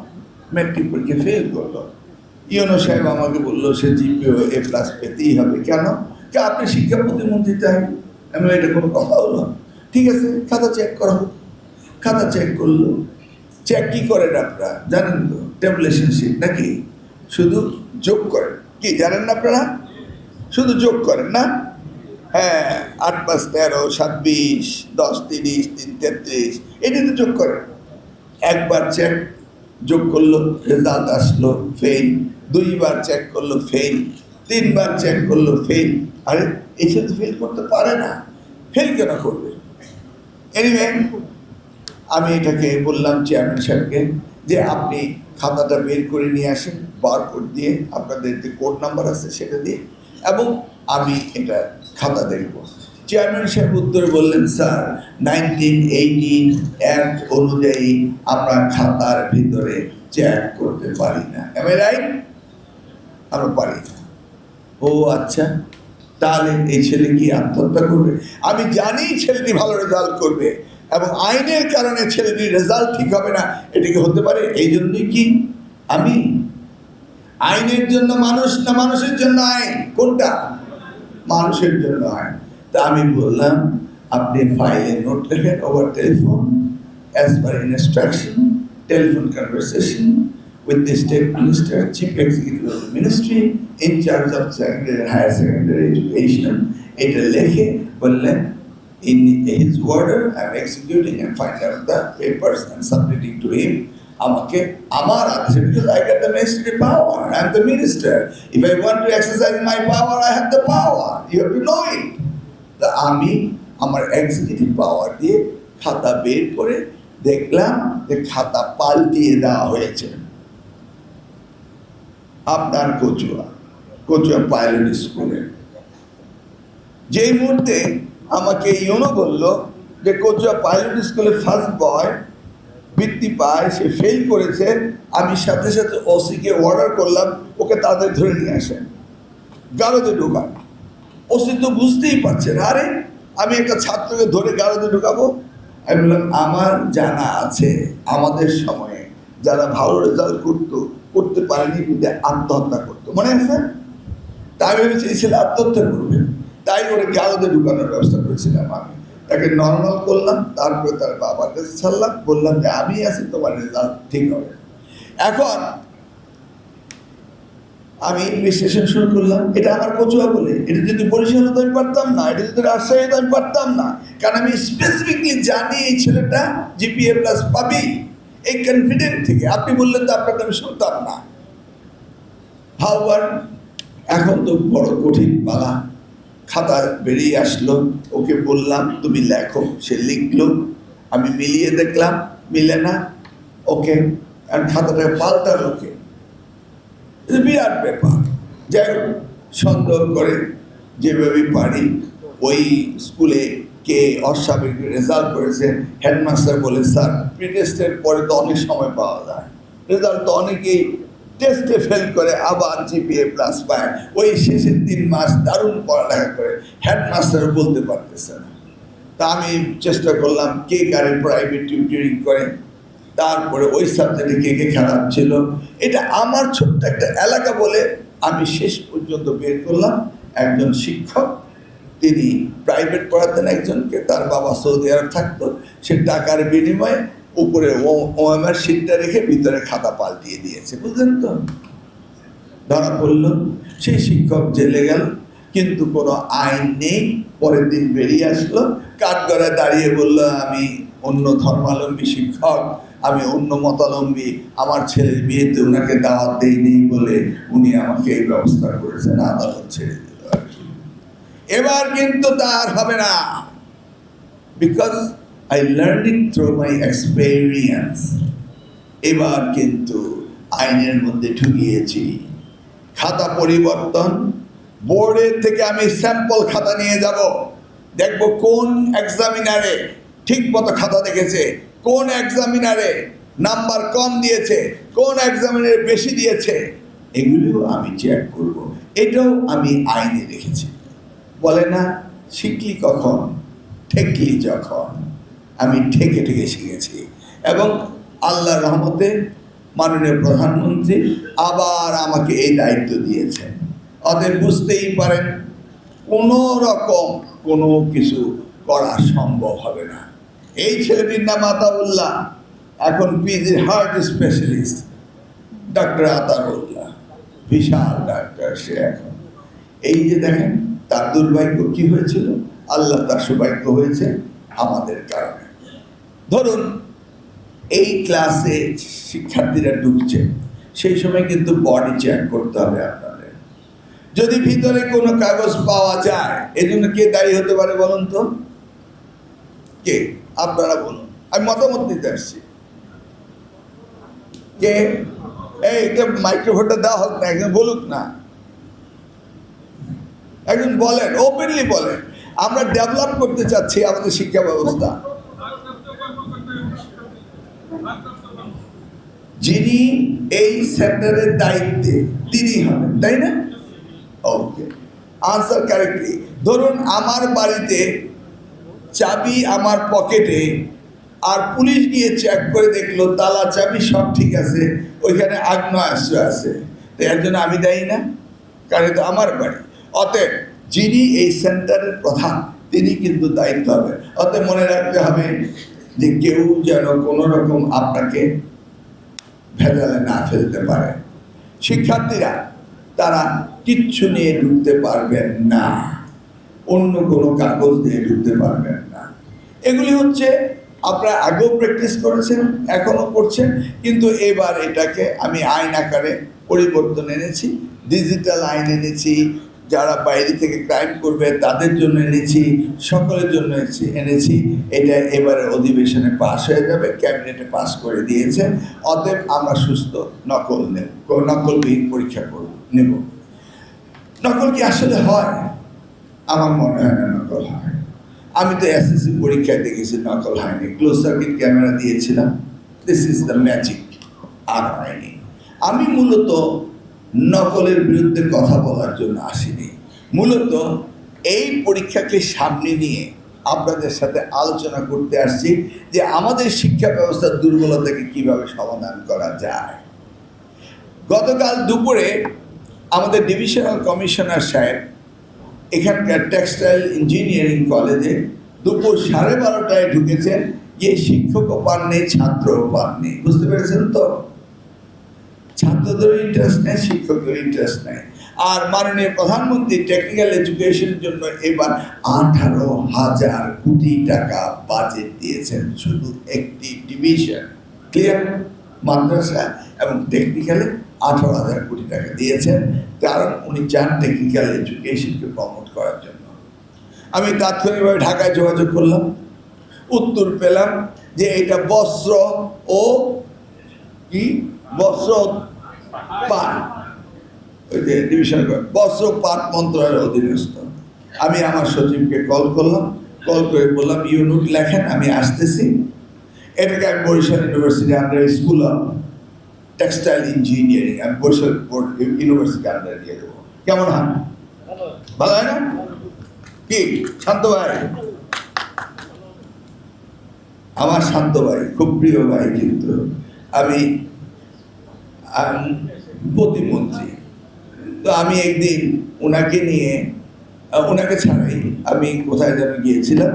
ম্যাট্রিক পরীক্ষা ফেল করলো। ইউনো সাহেব আমাকে বললো সে জিপিএ এ প্লাস পেতেই হবে। কেন? আপনি শিক্ষা প্রতিমন্ত্রী, তাই? আমি এটা কোনো কথা হলো? ঠিক আছে, খাতা চেক করা হোক। খাতা চেক করলো। চেক কি করেন আপনারা জানেন তো? ট্যাবুলেশন শিট নাকি? শুধু যোগ করেন। কি জানেন না আপনারা? শুধু যোগ করেন না? হ্যাঁ, 8 + 13, 7 20, 10 30, 3 33, এটা তো যোগ করেন। একবার চেক যোগ করলো, রেজাল্ট আসলো ফেল। 2বার চেক করলো ফেল। 3বার চেক করলো ফেল। আরে এসে তো ফেল করতে পারে না, ফেল কেন করবে? এনিওয়ে, আমি এটাকে বললাম চেয়ারম্যান সাহেবকে যে আপনি খাতাটা বের করে নিয়ে আসেন, বারকোড দিয়ে, আপনাদের যে কোড নাম্বার আছে সেটা দিয়ে, এবং আমি এটা খাতা দেখব। চেয়ারম্যান সাহেব উত্তরে বললেন, স্যার 1918 অ্যাক্ট অনুযায়ী আমরা খাতার ভিতরে চেক করতে পারি না। Am I right? আমরা পারি না। ও আচ্ছা, তাহলে এই ছেলে কি আত্মহত্যা করবে? আমি জানি ছেলেটি ভালো রেজাল্ট করবে এবং আইনের কারণে ছেলেটির রেজাল্ট ঠিক হবে না, এটা কি হতে পারে? এই জন্যই কি আমি আইনের জন্য মানুষ না মানুষের জন্য আইন? কোনটা? মানুষের জন্য আইন। তা আমি বললাম আপনি ফাইলে নোট লেখেন over telephone, as per instruction, telephone conversation with the state minister, chief executive of the ministry, in charge of secondary and higher secondary education. এটা লেখে বললেন, in his order I am executing and find out the papers and submitting to him. আমাকে আমার আদেশে, because I got the ministry power, I am the minister. If I want to exercise my power, I have the power. You have to know it. তা আমি আমার এক্সিকিউটিভ পাওয়ার দিয়ে খাতা বের করে দেখলাম যে খাতা পাল্টিয়ে দেওয়া হয়েছে। আপনার কচুয়া পাইলট স্কুলে যেই মুহূর্তে আমাকে ইউনো বললো যে কচুয়া পাইলট স্কুলে ফার্স্ট বয় বৃত্তি পায়, সে ফেল করেছে, আমি সাথে সাথে ওসিকে অর্ডার করলাম ওকে তাদের ধরে নিয়ে আসেন, গারদে ঢোকান। ওসি তো বুঝতেই পারছেন, আরে আমি একটা ছাত্রকে ধরে গারদে ঢোকাবো? আমি বললাম আমার জানা আছে আমাদের সময়ে যারা ভালো রেজাল্ট করতে পারেনি কিন্তু আত্মহত্যা করতো, মনে আছে? তাই ভেবেছি এই ছেলে আত্মহত্যা করবে, তাই ওরে গারদে ঢুকানোর ব্যবস্থা করেছিলাম। আমি তাকে নর্মাল করলাম, তারপরে তার বাবার কাছে ছাড়লাম, বললাম যে আমি আছি, তোমার রেজাল্ট ঠিক হবে। এখন আমি ইনভেস্টিগেশন শুরু করলাম। এটা আমার কচুয়া বলে, এটা যদি বরিশাল হতো আমি পারতাম না, এটা যদি রাজশাহী হতো আমি পারতাম না, কারণ আমি স্পেসিফিকলি জানি এই ছেলেটা জিপিএ প্লাস পাবি, এই কনফিডেন্ট থেকে। আপনি বললেন তো আপনাকে আমি শুনতাম না। হাওয়ার এখন তো বড় কঠিন পালা, খাতা বেরিয়ে আসলো, ওকে বললাম তুমি লেখো, সে লিখলো, আমি মিলিয়ে দেখলাম মিলে না, ওকে আর খাতাটা পাল্টার ওকে, বিরাট ব্যাপার। যাই হোক, সন্দেহ করে যেভাবে পারি ওই স্কুলে কে অস্বাভাবিক রেজাল্ট করেছে, হেডমাস্টার বলে স্যার প্রি টেস্টের পরে তো অনেক সময় পাওয়া যায়, রেজাল্ট তো অনেকেই টেস্টে ফেল করে আবার জিপিএ প্লাস পায়, ওই শেষের 3 মাস দারুণ পড়ালেখা করে হেডমাস্টার বলতে পারতেছে না। তা আমি চেষ্টা করলাম কে কারে প্রাইভেট টিউটরিং করে, তারপরে ওই সাবজেক্টে কে কে খারাপ ছিল, এটা আমার ছোট্ট একটা এলাকা বলে আমি শেষ পর্যন্ত বের করলাম একজন শিক্ষক, তিনি প্রাইভেট পড়াতেন একজনকে, তার বাবা সৌদি আরব থাকতো, সে টাকার বিনিময়ে উপরে ওএমআর শিটটা রেখে ভিতরে খাতা পাল্টিয়ে দিয়েছে, বুঝলেন তো? ধরা পড়ল, সেই শিক্ষক জেলে গেল, কিন্তু কোনো আইন নেই। পরের দিন বেরিয়ে আসলো, কাঠগড়ায় দাঁড়িয়ে বলল আমি অন্য ধর্মাবলম্বী শিক্ষক, আমি অন্য মতালম্বী, আমার ছেলের বিয়েতে ওনাকে দাওয়াত দেয়নি বলে উনি আমাকে এই ব্যবস্থা করেছেন, আদালত ছেড়ে দিল আর কি। এবার কিন্তু তা আর হবে না, because I learn it through my experience. এবার কিন্তু আইনের মধ্যে ঢুকিয়েছি খাতা পরিবর্তন। বোর্ডের থেকে আমি স্যাম্পল খাতা নিয়ে যাব, দেখব কোন এক্সামিনারে ঠিক মতো খাতা দেখেছে, কোন এক্সামিনারে নাম্বার কম দিয়েছে, কোন এক্সামিনারে বেশি দিয়েছে, এগুলিও আমি চেক করব। এটাও আমি আইনে রেখেছি। বলে না, শিখলি কখন, ঠেকলি যখন। আমি ঠেকে ঠেকে শিখেছি এবং আল্লাহর রহমতে মাননীয় প্রধানমন্ত্রী আবার আমাকে এই দায়িত্ব দিয়েছেন। অতএব বুঝতেই পারেন কোনো রকম কোনো কিছু করা সম্ভব হবে না। এই ছেলেটির নাম আতাউল্লাহ, এখন পিজির হার্ট স্পেশালিস্ট ডাক্তার আতাউল্লাহ, বিশাল ডাক্তার সে এখন। এই যে দেখেন তার দুর্ভাগ্য কি হয়েছিল, আল্লাহ তার সৌভাগ্য হয়েছে আমাদের কারণে। ধরুন এই ক্লাসে শিক্ষার্থীরা ঢুকছে, সেই সময় কিন্তু বডি চেক করতে হবে আপনাদের। যদি ভিতরে কোনো কাগজ পাওয়া যায়, এজন্য কে দায়ী হতে পারে বলুন তো? কে? আপনারা বলুন, আমি মতামত দিতে আসছি। কে? এই মাইক্রোফোনটা দেওয়া হোক না, একজন বলুক না, একজন বলেন, ওপেনলি বলেন। আমরা ডেভেলপ করতে চাচ্ছি আমাদের শিক্ষা ব্যবস্থা। যিনি এই সেন্টারের দায়িত্বে তিনি হবেন, তাই না? ওকে, আনসার কারেক্টলি। ধরুন আমার বাড়িতে চাবি আমার পকেটে, আর পুলিশ গিয়ে চেক করে দেখলো তালা চাবি সব ঠিক আছে, ওইখানে আগ্নেয়াস্ত্র আছে, তো এর জন্য আমি দায়ী না, কারণ তো আমার বাড়ি। অতএব যিনি এই সেন্টারের প্রধান তিনি কিন্তু দায়িত্ব হবে। অতএব মনে রাখতে হবে যে কেউ যেন কোনো রকম আপনাকে ভেজালে না ফেলতে পারে। শিক্ষার্থীরা তারা কিচ্ছু নিয়ে ঢুকতে পারবেন না, অন্য কোনো কাগজ দিয়ে ঢুকতে পারবেন না। এগুলি হচ্ছে আপনারা আগেও প্র্যাকটিস করেছেন, এখনও করছেন, কিন্তু এবার এটাকে আমি আইন আকারে পরিবর্তন এনেছি, ডিজিটাল আইন এনেছি, যারা বাইরে থেকে ক্রাইম করবে তাদের জন্য এনেছি, সকলের জন্য এনেছি। এটা এবারে অধিবেশনে পাস হয়ে যাবে, ক্যাবিনেটে পাস করে দিয়েছে। অতএব আমরা সুস্থ নকল নেব, নকলবিহীন পরীক্ষা নেব। নকল কি আসলে হয়? আমার মনে হয় না নকল হয়। আমি তো এসএসসি পরীক্ষায় দেখেছি নকল হয়নি, ক্লোজ সার্কিট ক্যামেরা দিয়েছিলাম। দিস ইজ দ্য ম্যাজিক, আর হয়নি। আমি মূলত নকলের বিরুদ্ধে কথা বলার জন্য আসিনি, মূলত এই পরীক্ষাকে সামনে নিয়ে আপনাদের সাথে আলোচনা করতে আসছি যে আমাদের শিক্ষা ব্যবস্থার দুর্বলতাকে কিভাবে সমাধান করা যায়। গতকাল দুপুরে আমাদের ডিভিশনাল কমিশনার সাহেব এখানকার টেক্সটাইল ইঞ্জিনিয়ারিং কলেজে দুপুর 12:30টায় ঢুকেছেন, যে শিক্ষকও পাননি, ছাত্রও পাননি। বুঝতে পেরেছেন তো? ছাত্রদেরও ইন্টারেস্ট নেই, শিক্ষকদেরও ইন্টারেস্ট নেই। আর মাননীয় প্রধানমন্ত্রী টেকনিক্যাল এডুকেশনের জন্য এবার 18,000 কোটি টাকা বাজেট দিয়েছেন শুধু একটি ডিভিশন। ক্লিয়ার? মাদ্রাসা এবং টেকনিক্যালে 18,000 কোটি টাকা দিয়েছেন, কারণ উনি চান টেকনিক্যাল এডুকেশনকে প্রমোট করার জন্য। আমি তাৎক্ষণিকভাবে ঢাকায় যোগাযোগ করলাম, উত্তর পেলাম যে এটা বস্ত্র ও কি বস্ত্র পাট, ওই যে ডিভিশন বস্ত্র পাট মন্ত্রণালয়ের অধীনস্থ। আমি আমার সচিবকে কল করলাম, কল করে বললাম ইউনিট লেখেন, আমি আসতেছি। এটাকে আমি Barishal university under school of textile engineering আমি বরিশাল ইউনিভার্সিটি আন্ডারে দিয়ে দেবো। কেমন হয়? ভালো হয় না? কি শান্ত ভাই? আমার শান্ত ভাই খুব প্রিয় ভাই, কিন্তু আমি প্রতিমন্ত্রী, তো আমি একদিন ওনাকে নিয়ে, ওনাকে ছাড়াই আমি কোথায় যেন গিয়েছিলাম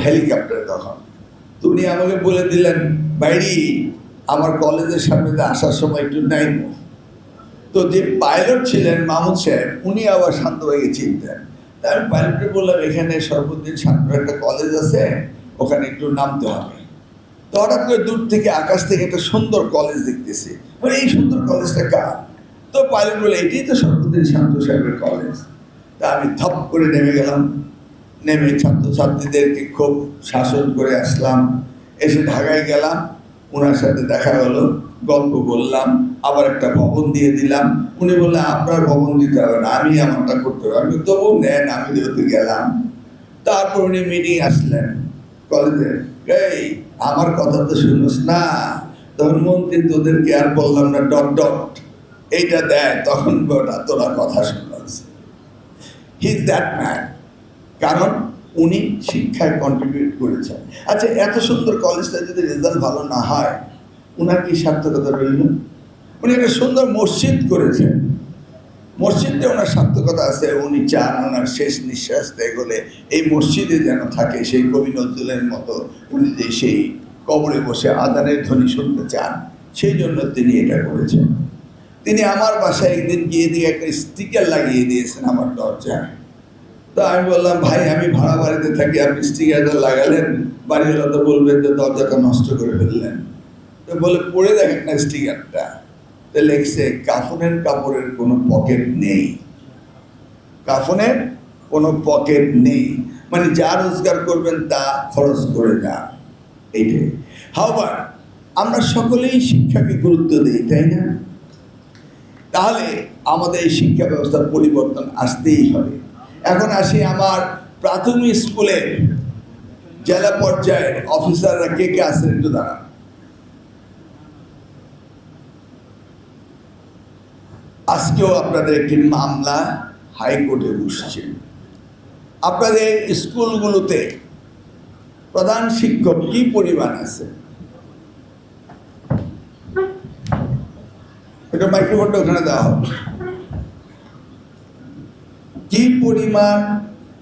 হেলিকপ্টারে, তখন তো উনি আমাকে বলে দিলেন, বাইরে আমার কলেজের সামনে আসার সময় একটু নাইব। তো যে পাইলট ছিলেন মাহমুদ সাহেব, উনি আবার শান্ত ভাইকে চিনতেন। তা আমি পাইলটকে বললাম, এখানে সর্বদিন শান্ত একটা কলেজ আছে, ওখানে একটু নামতে হবে। তো হঠাৎ করে দূর থেকে আকাশ থেকে একটা সুন্দর কলেজ দেখতেছি, এই সুন্দর কলেজটা কার? তো পাইলট বলে এটাই তো সর্বদিন শান্ত সাহেবের কলেজ। তা আমি থপ করে নেমে গেলাম, নেমে ছাত্রছাত্রীদেরকে খুব শাসন করে আসলাম, এসে ঢাকায় গেলাম, ওনার সাথে দেখা হলো, গল্প বললাম, আবার একটা ভবন দিয়ে দিলাম। উনি বললেন আপনার ভবন দিতে হবে না, আমি আমারটা করতে হবে। আমি তবু নেন, আমি যেহেতু গেলাম। তারপর উনি মিটিং আসলেন কলেজে, এই আমার কথা তো শুনোস না, তখন মন্ত্রী তোদেরকে আর বললাম না ডট ডট এইটা দেয়, তখন তোরা কথা শুনলাস। হি ইজ দ্যাট ম্যান, কারণ উনি শিক্ষায় কন্ট্রিবিউট করেছেন। আচ্ছা, এত সুন্দর কলেজটা যদি রেজাল্ট ভালো না হয়, ওনার কি সার্থকতা রইল? উনি একটা সুন্দর মসজিদ করেছেন, মসজিদে ওনার সার্থকতা আছে। উনি চান ওনার শেষ নিঃশ্বাস ত্যাগ হলে এই মসজিদে যেন থাকে, সেই কবি নজরুলের মতো উনি যে সেই কবরে বসে আজানের ধ্বনি শুনতে চান, সেই জন্য তিনি এটা করেছেন। তিনি আমার বাসায় একদিন গিয়ে দিয়ে একটা স্টিকার লাগিয়ে দিয়েছেন আমার দরজায়। তো আমি বললাম, ভাই আমি ভাড়া বাড়িতে থাকি, আপনি স্টিকারটা লাগালেন, বাড়িওয়ালা তো বলবেন যে দরজাটা নষ্ট করে ফেললেন। তো বলে পড়ে দেখেন না স্টিকারটা, তো লেখছে কাফনের কাপড়ের কোনো পকেট নেই, কাফনের কোনো পকেট নেই, মানে যা রোজগার করবেন তা খরচ করে যান, এইটাই। হাওয়ার আমরা সকলেই শিক্ষাকে গুরুত্ব দিই, তাই না? তাহলে আমাদের এই শিক্ষা ব্যবস্থার পরিবর্তন আসতেই হবে। এখন আসি আমার প্রাথমিক স্কুলের জেলা পর্যায়ের অফিসাররা কে কে আছেন একটু দাঁড়ান। আজকেও আপনাদের একটি মামলা হাইকোর্টে বসছে। আপনাদের স্কুলগুলোতে প্রধান শিক্ষক কি পরিমাণ আছে? এটা মাইক্রোফোনটা ওখানে দেওয়া হবে। কি পরিমাণ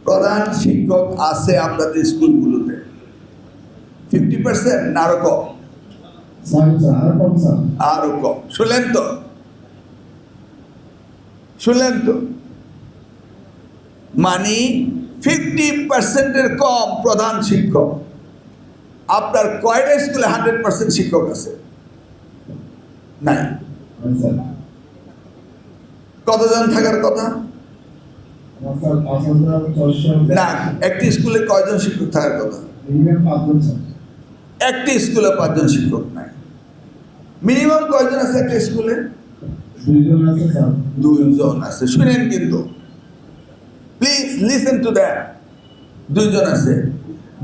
প্রধান শিক্ষক আছে আপনাদের স্কুলগুলোতে? 50% না আরো কম? আরো কম। শুনলেন তো, শুনলেন তো, মানে 50%-এর কম প্রধান শিক্ষক। আপনার কয়টা স্কুলে 100% শিক্ষক আছে? নাই। কতজন থাকার কথা? না, একটি স্কুলে কয়জন শিক্ষক থাকার কথা? একটি স্কুলে 5 জন শিক্ষক নাই। মিনিমাম কয়জন আছে একটা স্কুলে? 2 জন আছে। শুনেন কিন্তু, প্লিজ লিসেন টু দ্যাট। 2 জন আছে।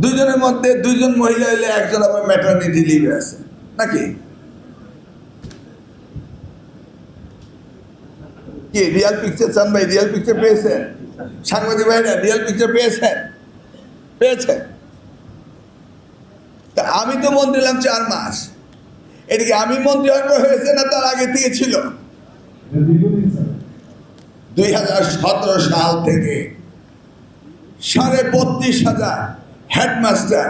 2 জনের মধ্যে 2 জন মহিলা হইলে একজন আবার ম্যাটারনিটি লিভে আছে, নাকি? কি রিয়াল পিকচার চান ভাই? রিয়াল পিকচার পেয়েছেন? সাংবাদিক ভাইরা রিয়াল পিকচার পেয়েছেন? পেয়েছেন? তা আমি তো মন্ত্রী হলাম 4 মাস। এদিকে আমি মন্ত্রী হয়েছে না তার আগে থেকে ছিল? 2017 সাল থেকে 32,500 হেডমাস্টার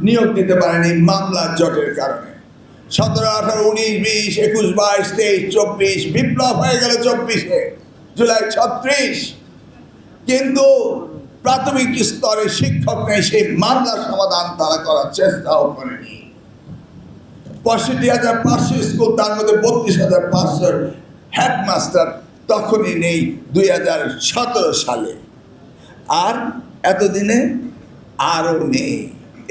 নিয়োগ দিতে পারেনি মামলার জটের কারণে। 17, 18, 19, 20, 21, 22, 23, 24 বিপ্লব হয়ে গেল 24-এ, জুলাই 36। কিন্তু প্রাথমিক স্তরে শিক্ষক নেই, সেই মামলার সমাধান তারা করার চেষ্টাও করেনি। 65,500 স্কুল, তার মধ্যে 32,500 হেডমাস্টার তখনই নেই 2017 সালে। আর এতদিনে আরও নেই।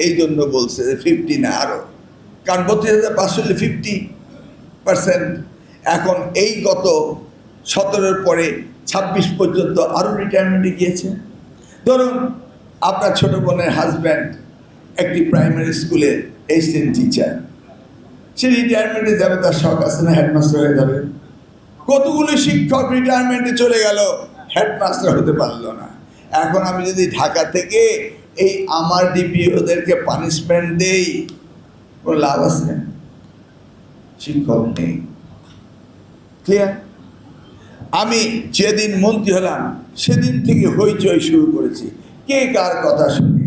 এই জন্য বলছে 50 না আরও, কারণ 32,500 হলে 50%। এখন এই গত 17-এর পরে 26 পর্যন্ত আরও রিটায়ারমেন্টে গিয়েছে। ধরুন আপনার ছোট বোনের হাজব্যান্ড একটি প্রাইমারি স্কুলের অ্যাসিস্ট্যান্ট টিচার, সে রিটায়ারমেন্টে যাবে, তার শখ আছে না হেডমাস্টার হয়ে যাবে। কতগুলো শিক্ষক রিটায়ারমেন্টে চলে গেল, হেডমাস্টার হতে পারলো না। এখন আমি যদি ঢাকা থেকে এই আমার ডিপিওদেরকে পানিশমেন্ট দেই, কোনো লাভ আছে? শিক্ষক নেই। ক্লিয়ার? আমি যেদিন মন্ত্রী হলাম সেদিন থেকে হইচই শুরু করেছি। কে কার কথা শুনে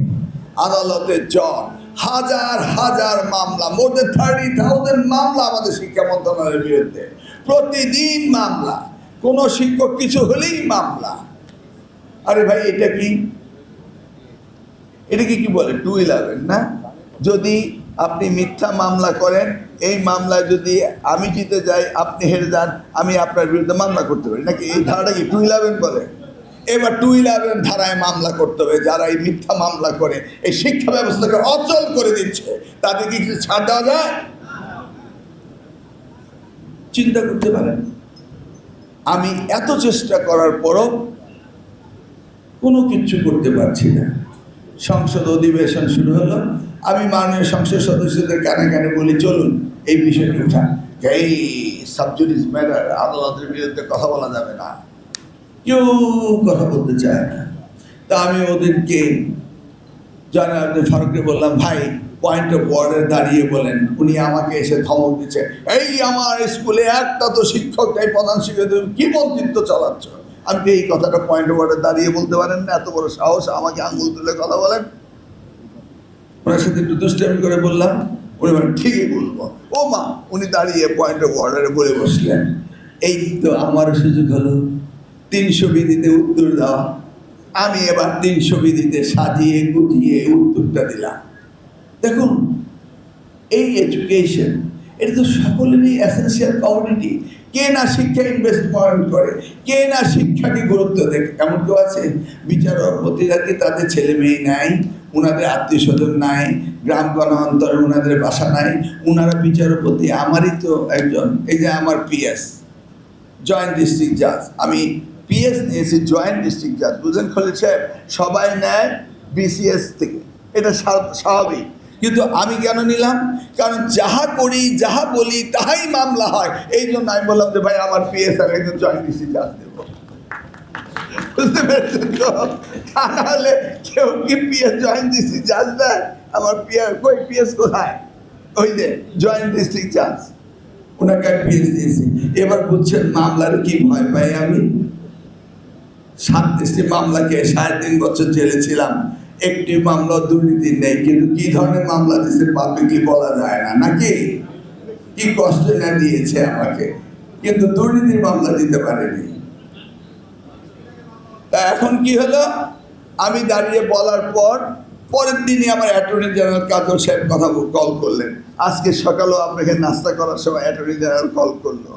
আদালতের জট, হাজার হাজার মামলা, মোর দেন 30,000 মামলা আমাদের শিক্ষা মন্ত্রণালয়ের বিরুদ্ধে। প্রতিদিন মামলা, কোনো শিক্ষক কিছু হলেই মামলা। আরে ভাই এটা কি, এটাকে কি বলে 211 না? যদি আপনি মিথ্যা মামলা করেন, এই মামলায় যদি আমি জিতে যাই, আপনি হেরে যান, আমি আপনার বিরুদ্ধে মামলা করতে পারি নাকি? এই ধারাটা কি 211 বলে? এবার 211 ধারায় মামলা করতে হবে। যারা এই মিথ্যা মামলা করে এই শিক্ষা ব্যবস্থাকে অচল করে দিচ্ছে, তাদেরকে কিছু ছাড় দেওয়া যায়? চিন্তা করতে পারেন। আমি এত চেষ্টা করার পরও কোনো কিছু করতে পারছি না। সংসদ অধিবেশন শুরু হলো, আমি মাননীয় সংসদ সদস্যদের কানে কানে বলি, চলুন এই বিষয়টি উঠা, এই সাবজুডিস ম্যাটার, আদালতের বিরুদ্ধে কথা বলা যাবে না। কেউ কথা বলতে চায় না। তা আমি ওদেরকে জনাব ফারুককে বললাম, ভাই পয়েন্ট অফ অর্ডার দাঁড়িয়ে বলেন। উনি আমাকে এসে ধমক দিচ্ছে, এই আমার স্কুলে একটা তো শিক্ষক নেই, প্রধান শিক্ষক, তুমি কি মন্ত্রিত্ব চালাচ্ছ? আমি এই কথাটা পয়েন্ট অফ অর্ডার দাঁড়িয়ে বলতে পারেন না? এত বড় সাহস, আমাকে আঙুল তুলে কথা বলেন। ওনার সাথে একটু দুষ্টামি করে বললাম, উনি বলেন ঠিকই বলবো। ও মা, উনি দাঁড়িয়ে পয়েন্ট অফ অর্ডারে বলে বসলেন। এই তো আমার সুযোগ হলো 300 বিধিতে উত্তর দেওয়া। আমি এবার 300 বিধিতে সাজিয়ে গুছিয়ে উত্তরটা দিলাম। দেখুন, এই এডুকেশন, এটা তো সকলেরই এসেন্সিয়াল কমিউনিটি। কে না শিক্ষা ইনভেস্টমেন্ট করে, কে না শিক্ষাকে গুরুত্ব দেয়? এমন কেউ আছে? বিচারপতিরা কি তাদের ছেলে মেয়ে নাই, ওনাদের আত্মীয় স্বজন নাই, গ্রাম গণান্তরে ওনাদের বাসা নাই? ওনারা বিচারপতি। আমারই তো একজন, এই যে আমার পিএস, জয়েন্ট ডিস্ট্রিক্ট জাজ, আমি পিএস নিয়েছি জয়েন্ট ডিস্ট্রিক্ট জাজ, বুঝলেন খলিল সাহেব? সবাই নেয় বিসিএস থেকে, এটা স্বাভাবিক। কিন্তু আমি কেন নিলাম? কারণ যাহা করি যাহা বলি তাহাই মামলা হয়। এই জন্য আমি বললাম যে ভাই আমার পিএস আমি একজন জয়েন্ট ডিস্ট্রিক্ট জাজ দেব। বুঝতে পেরেছেন তো? তা নাহলে কেউ কি পিএস জয়েন্ট ডিস্ট্রিক্ট জাজ দেয়? আমার পিএস কোথায়? ওই যে জয়েন্ট ডিস্ট্রিক্ট জাজ, ওনাকে পিএস দিয়েছি। এবার বুঝছেন মামলার কি ভয় পাই আমি? 37টি মামলাকে 3.5 বছর জেলে ছিলাম, একটি মামলা দুর্নীতি নেই। কিন্তু কি ধরনের মামলা দিয়েছে পাবলিকলি বলা যায় না, নাকি? কি কষ্ট না দিয়েছে আমাকে, কিন্তু দুর্নীতির মামলা দিতে পারেনি। তা এখন কি হলো? আমি দাঁড়িয়ে বলার পর পরের দিনই আমার অ্যাটর্নি জেনারেল কাজল সাহেব কথা কল করলেন। আজকে সকালেও আপনাকে নাস্তা করার সময় অ্যাটর্নি জেনারেল কল করলো।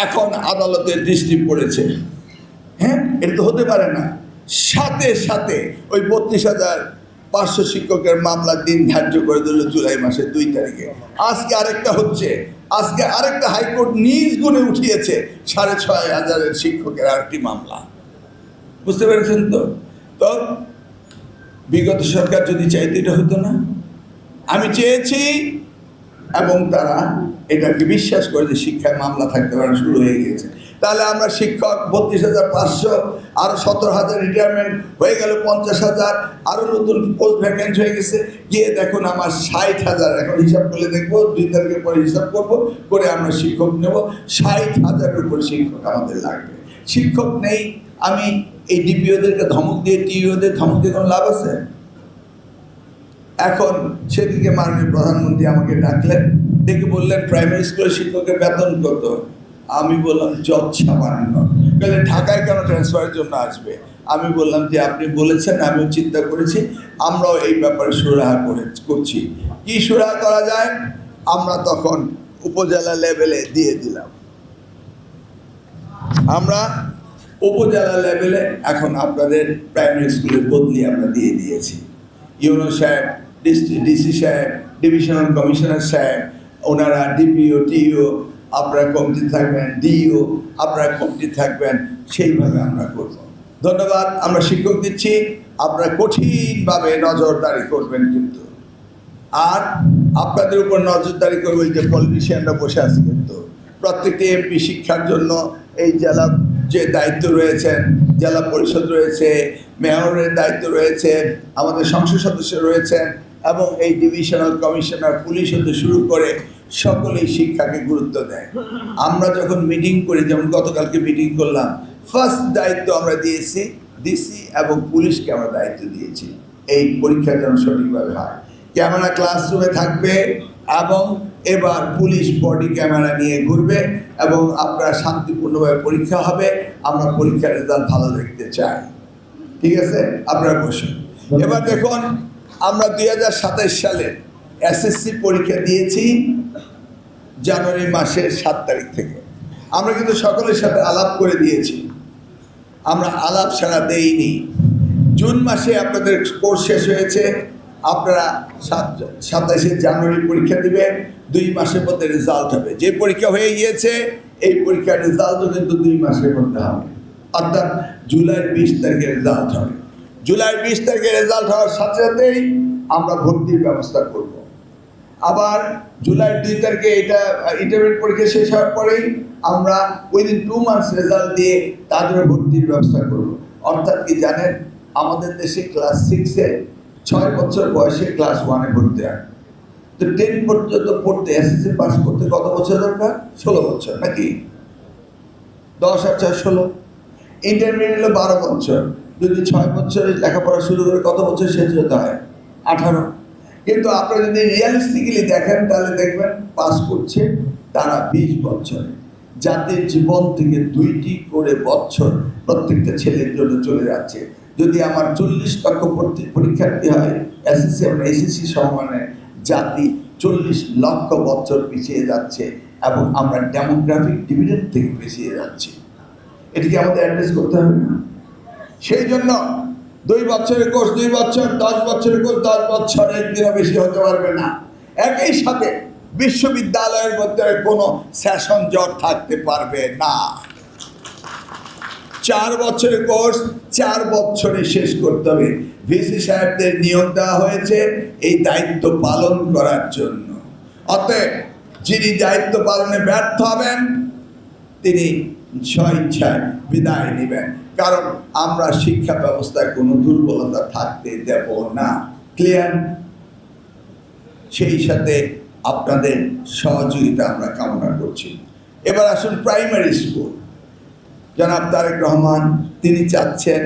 এখন আদালতের দৃষ্টি পড়েছে। হ্যাঁ, এটা তো হতে পারে না। সাথে সাথে ওই 32,500 শিক্ষকের মামলার দিন ধার্য করে দিল জুলাই মাসের 2 তারিখে। আজকে আরেকটা হচ্ছে, আজকে আরেকটা হাইকোর্ট নিজ গুণে উঠিয়েছে 6,500 শিক্ষকের আরেকটি মামলা। বুঝতে পেরেছেন তো? তো বিগত সরকার যদি চাইতে এটা হতো না। আমি চেয়েছি এবং তারা এটাকে বিশ্বাস করে যে শিক্ষায় মামলা থাকতে পারে, শুরু হয়ে গিয়েছে। তাহলে আমরা শিক্ষক 32,500, আরও 17,000 রিটায়ারমেন্ট হয়ে গেল, 50,000, আরও নতুন পোস্ট ভ্যাকেন্ট হয়ে গেছে। গিয়ে দেখুন আমার 60,000, এখন হিসাব করে দেখবো, 2 তারিখের পরে হিসাব করবো, করে আমরা শিক্ষক নেব। 60,000-এর উপর শিক্ষক আমাদের লাগবে। শিক্ষক নেই। আমি এই ডিপিওদেরকে ধমক দিয়ে, টিইওদের ধমক দিয়ে কোনো লাভ আছে? এখন সেদিকে মাননীয় প্রধানমন্ত্রী আমাকে ডাকলেন, ডেকে বললেন প্রাইমারি স্কুলের শিক্ষকের বেতন কত? আমি বললাম যত সামান্য। বলে ঢাকায় কেন ট্রান্সফারের জন্য আসবে? আমি বললাম যে আপনি বলেছেন, আমিও চিন্তা করেছি, আমরাও এই ব্যাপারে সুরাহা করছি। কি সুরাহা করা যায়? আমরা তখন উপজেলা লেভেলে দিয়ে দিলাম। আমরা উপজেলা লেভেলে এখন আপনাদের প্রাইমারি স্কুলের বদলি আমরা দিয়ে দিয়েছি। ইউনো সাহেব, ডিসি সাহেব, ডিভিশনাল কমিশনার সাহেব, ওনারা ডিপিও, টিও, আপনারা কমিটি থাকবেন, ডিও আপনারা কমিটি থাকবেন, সেইভাবে আমরা করব। ধন্যবাদ। আমরা শিক্ষক দিচ্ছি, আপনারা কঠিনভাবে নজরদারি করবেন কিন্তু। আর আপনাদের উপর নজরদারি করবেন যে পলিটিশিয়ানরা বসে আছে, কিন্তু প্রত্যেকটি এমপি শিক্ষার জন্য এই জেলা যে দায়িত্ব রয়েছেন, জেলা পরিষদ রয়েছে, মেয়রের দায়িত্ব রয়েছে, আমাদের সংসদ সদস্য রয়েছেন, এবং এই ডিভিশনাল কমিশনার, পুলিশ হতে শুরু করে সকলেই শিক্ষাকে গুরুত্ব দেয়। আমরা যখন মিটিং করি, যেমন গতকালকে মিটিং করলাম, ফার্স্ট দায়িত্ব আমরা দিয়েছি ডিসি এবং পুলিশকে আমরা দায়িত্ব দিয়েছি এই পরীক্ষা যেন সঠিকভাবে হয়। ক্যামেরা ক্লাসরুমে থাকবে এবং এবার পুলিশ বডি ক্যামেরা নিয়ে ঘুরবে এবং আপনারা শান্তিপূর্ণভাবে পরীক্ষা হবে। আমরা পরীক্ষার রেজাল্ট ভালো দেখতে চাই। ঠিক আছে, আপনারা বসুন। এবার দেখুন, আমরা 2027 সালে এসএসসি পরীক্ষা দিয়েছি জানুয়ারি মাসের 7 তারিখ থেকে। আমরা কিন্তু সকলের সাথে আলাপ করে দিয়েছি, আমরা আলাপ ছাড়া দেইনি। জুন মাসে আপনাদের কোর্স শেষ হয়েছে, আপনারা 27শে জানুয়ারি পরীক্ষা দিবেন, 2 মাসের মধ্যে রেজাল্ট হবে। যে পরীক্ষা হয়ে গিয়েছে এই পরীক্ষার রেজাল্টও কিন্তু 2 মাসের মধ্যে হবে, অর্থাৎ জুলাইয়ের 20 তারিখে রেজাল্ট হবে। জুলাইয়ের 20 তারিখে রেজাল্ট হওয়ার সাথে সাথেই আমরা ভর্তির ব্যবস্থা করব। আবার জুলাইয়ের 2 তারিখে এটা ইন্টারমিডিয়েট পরীক্ষা শেষ হওয়ার পরেই আমরা উইদিন 2 মান্থস রেজাল্ট দিয়ে তাদের ভর্তির ব্যবস্থা করব। অর্থাৎ কি জানেন, আমাদের দেশে ক্লাস 6-এ 6 বছর বয়সে ক্লাস 1-এ ভর্তি হয়। তো 10 পর্যন্ত পড়তে এসএসসি পাস করতে কত বছর দরকার? 16 বছর, নাকি? 10 আর 4 16। ইন্টারমিডিয়েট হলো 12 বছর। যদি 6 বছরে লেখাপড়া শুরু করে কত বছর শেষ হতে হয়? 18। কিন্তু আপনারা যদি রিয়ালিস্টিক্যালি দেখেন তাহলে দেখবেন পাস করছে তারা 20 বছরে। জাতির জীবন থেকে 2টি করে বছর প্রত্যেকটা ছেলের জন্য চলে যাচ্ছে। যদি আমার 40 লক্ষ পরীক্ষার্থী হয় এসএসসি এবং এসএসসি সমানে, জাতি 40 লক্ষ বছর পিছিয়ে যাচ্ছে এবং আমরা ডেমোগ্রাফিক ডিভিডেন্ড থেকে পিছিয়ে যাচ্ছি। এটিকে আমাদের অ্যাড্রেস করতে হবে না? সেই জন্য 2 বছরের কোর্স 2 বছর, 10 বছরের কোর্স 10 বছর, একদিনও বেশি হতে পারবে না। একই সাথে বিশ্ববিদ্যালয়ের মধ্যে কোনো সেশন জট থাকতে পারবে না। 4 বছরের কোর্স 4 বছরে শেষ করতে হবে। ভিসি সাহেবদের নিয়োগ দেওয়া হয়েছে এই দায়িত্ব পালন করার জন্য। অতএব যিনি দায়িত্ব পালনে ব্যর্থ হবেন তিনি স্বইচ্ছায় বিদায় নেবেন, কারণ আমরা শিক্ষা ব্যবস্থায় কোনো দুর্বলতা থাকতে দেব না। ক্লিয়ার? সেই সাথে আপনাদের সহযোগিতা আমরা কামনা করছি। এবার আসুন প্রাইমারি স্কুল। জনাব তারেক রহমান তিনি চাচ্ছেন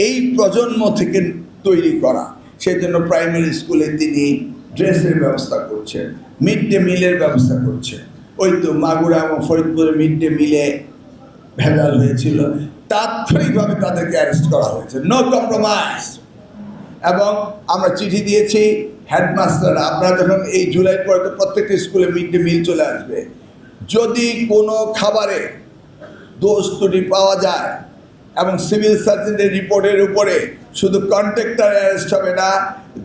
এই প্রজন্ম থেকে তৈরি করা, সেই জন্য প্রাইমারি স্কুলে তিনি ড্রেসের ব্যবস্থা করছেন, মিড ডে মিলের ব্যবস্থা করছেন। ওই তো মাগুরা এবং ফরিদপুরে মিড ডে মিলে ভেজাল হয়েছিল, তাৎক্ষণিকভাবে তাদেরকে অ্যারেস্ট করা হয়েছে, নো কম্প্রোমাইজ। এবং আমরা চিঠি দিয়েছি হেডমাস্টাররা, আপনারা যখন এই জুলাই পরে তো প্রত্যেকটা স্কুলে মিড ডে মিল চলে আসবে, যদি কোনো খাবারে দোষ ত্রুটি পাওয়া যায় এবং সিভিল সার্জনের রিপোর্টের উপরে শুধু কন্ট্রাক্টর অ্যারেস্ট হবে না,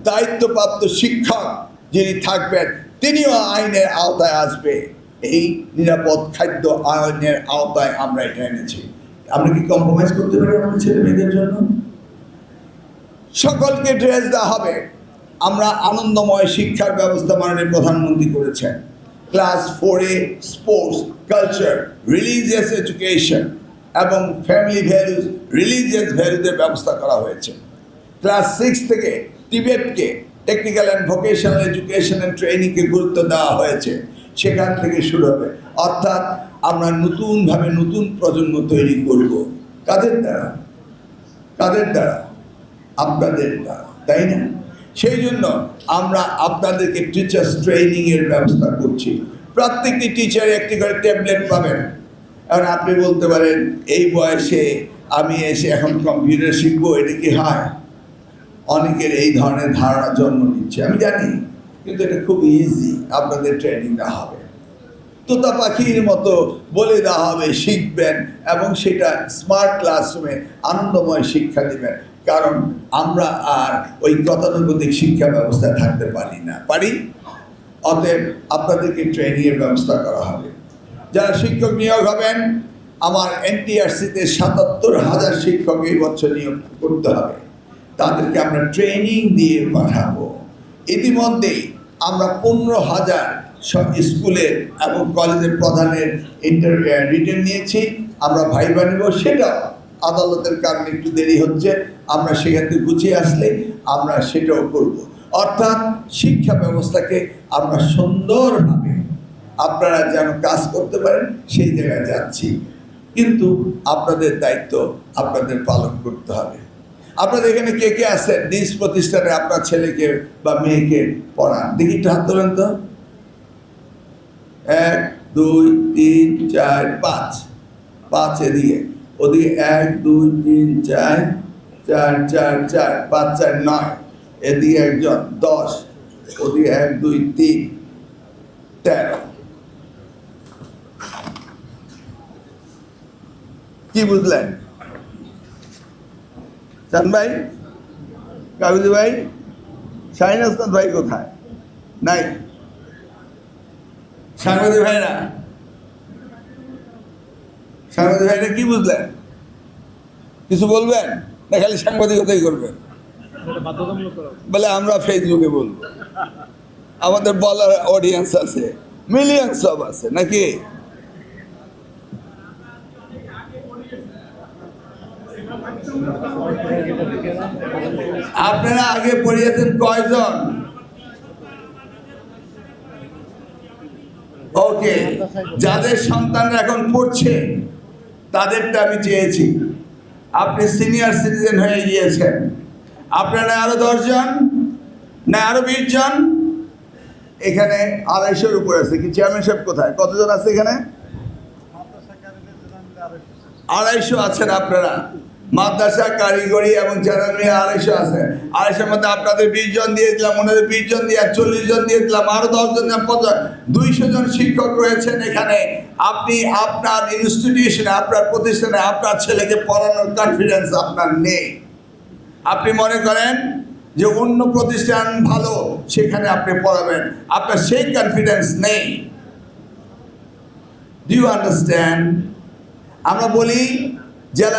দায়িত্বপ্রাপ্ত শিক্ষক যিনি থাকবেন তিনিও আইনের আওতায় আসবে। এই নিরাপদ খাদ্য আইনের আওতায় আমরা এটা এনেছি। আমরা কি কম্প্রোমাইজ করতে পারি আমাদের ছেলে মেয়েদের জন্য? সকলকে ড্রেস দেওয়া হবে। আমরা আনন্দময় শিক্ষার ব্যবস্থা মাননীয় প্রধানমন্ত্রী করেছেন। ক্লাস 4-এ স্পোর্টস, কালচার, রিলিজিয়াস এডুকেশন এবং ফ্যামিলি ভ্যালুজ, রিলিজিয়াস ভ্যালুজের ব্যবস্থা করা হয়েছে। ক্লাস 6 থেকে টিবেটকে technical and vocational education and ট্রেনিংকে গুরুত্ব দেওয়া হয়েছে, সেখান থেকে শুরু হবে। অর্থাৎ আমরা নতুনভাবে নতুন প্রজন্ম তৈরি করব। কাদের দ্বারা? কাদের দ্বারা? আপনাদের দ্বারা, তাই না? সেই জন্য আমরা আপনাদেরকে টিচার্স ট্রেনিংয়ের ব্যবস্থা করছি। প্রত্যেকটি টিচার একটি করে ট্যাবলেট পাবেন। এখন আপনি বলতে পারেন এই বয়সে আমি এসে এখন কম্পিউটার শিখবো, এটা কি হয়? অনেকের এই ধরনের ধারণা জন্ম নিচ্ছে, আমি জানি, কিন্তু এটা খুব ইজি। আপনাদের ট্রেনিং দেওয়া হবে, তোতা পাখির মতো বলে দেওয়া হবে, শিখবেন এবং সেটা স্মার্ট ক্লাসরুমে আনন্দময় শিক্ষা দেবেন। কারণ আমরা আর ওই গতানুগতিক শিক্ষা ব্যবস্থায় থাকতে পারি না, পারি? অতএব আপনাদেরকে ট্রেনিংয়ের ব্যবস্থা করা হবে। যারা শিক্ষক নিয়োগ হবেন, আমার এনটিআরসিতে 77,000 শিক্ষক এই বছর নিয়োগ করতে হবে, তাদেরকে আমরা ট্রেনিং দিয়ে পাঠাবো। ইতিমধ্যেই আমরা 15,000 সব স্কুলের এবং কলেজের প্রধানের রিটেন নিয়েছি, আমরা ভাইবা নেব। সেটাও আদালতের কারণে একটু দেরি হচ্ছে, আমরা সেখান থেকে গুছিয়ে আসলে আমরা সেটাও করব। অর্থাৎ শিক্ষা ব্যবস্থাকে আমরা সুন্দরভাবে আপনারা যেন কাজ করতে পারেন সেই জায়গায় যাচ্ছি, কিন্তু আপনাদের দায়িত্ব আপনাদের পালন করতে হবে। আপনাদের এখানে কে কে আছেন নিজ প্রতিষ্ঠানে আপনার ছেলেকে বা মেয়েকে পড়ান? দেখি একটু হাত তোলেন তো। 1 2 3 4 5, 5 এদিকে, ওদিকে 1 2 3 4 4 4 4 5 4 9, এদিকে একজন 10, ওদিকে 1 2 3 13। কি বুঝলেন চান ভাই, কাবিজি ভাই, শাহিন হাসনাত ভাই কোথায়? নাই সাংবাদিক ভাইরা, সাংবাদিক ভাইরা কি বুঝলেন? কিছু বলবেন না খালি সাংবাদিকতাই করবেন? বলে আমরা ফেসবুকে বলবো, আমাদের বলার অডিয়েন্স আছে, মিলিয়ন সব আছে নাকি? আপনারা আগে পড়িয়েছেন কয়জন? ওকে, যাদের সন্তানরা এখন পড়ছে তাদেরটা আমি চেয়েছি। আপনি সিনিয়র সিটিজেন হয়ে গিয়েছেন, আপনারা আরো 10 জন না আরো 20 জন? এখানে 250-এর উপর আছে। কি চেয়ারম্যান সাহেব কোথায়? কতজন আছে এখানে? 250 আছেন আপনারা। মাদ্রাসা, কারিগরি এবং জেনারেল 250 আছে। 250-এর মধ্যে আপনাদের 20 জন দিয়ে দিলাম, ওনাদের 20 জন দিয়ে 40 জন দিয়ে দিলাম, আরো 10 জন 200 জন শিক্ষক রয়েছেন এখানে। আপনি আপনার ইনস্টিটিউশনে, আপনার প্রতিষ্ঠানে আপনার ছেলেকে পড়ানোর কনফিডেন্স আপনার নেই। আপনি মনে করেন যে অন্য প্রতিষ্ঠান ভালো, সেখানে আপনি পড়াবেন, আপনার সেই কনফিডেন্স নেই। Do you understand? আমরা বলি যারা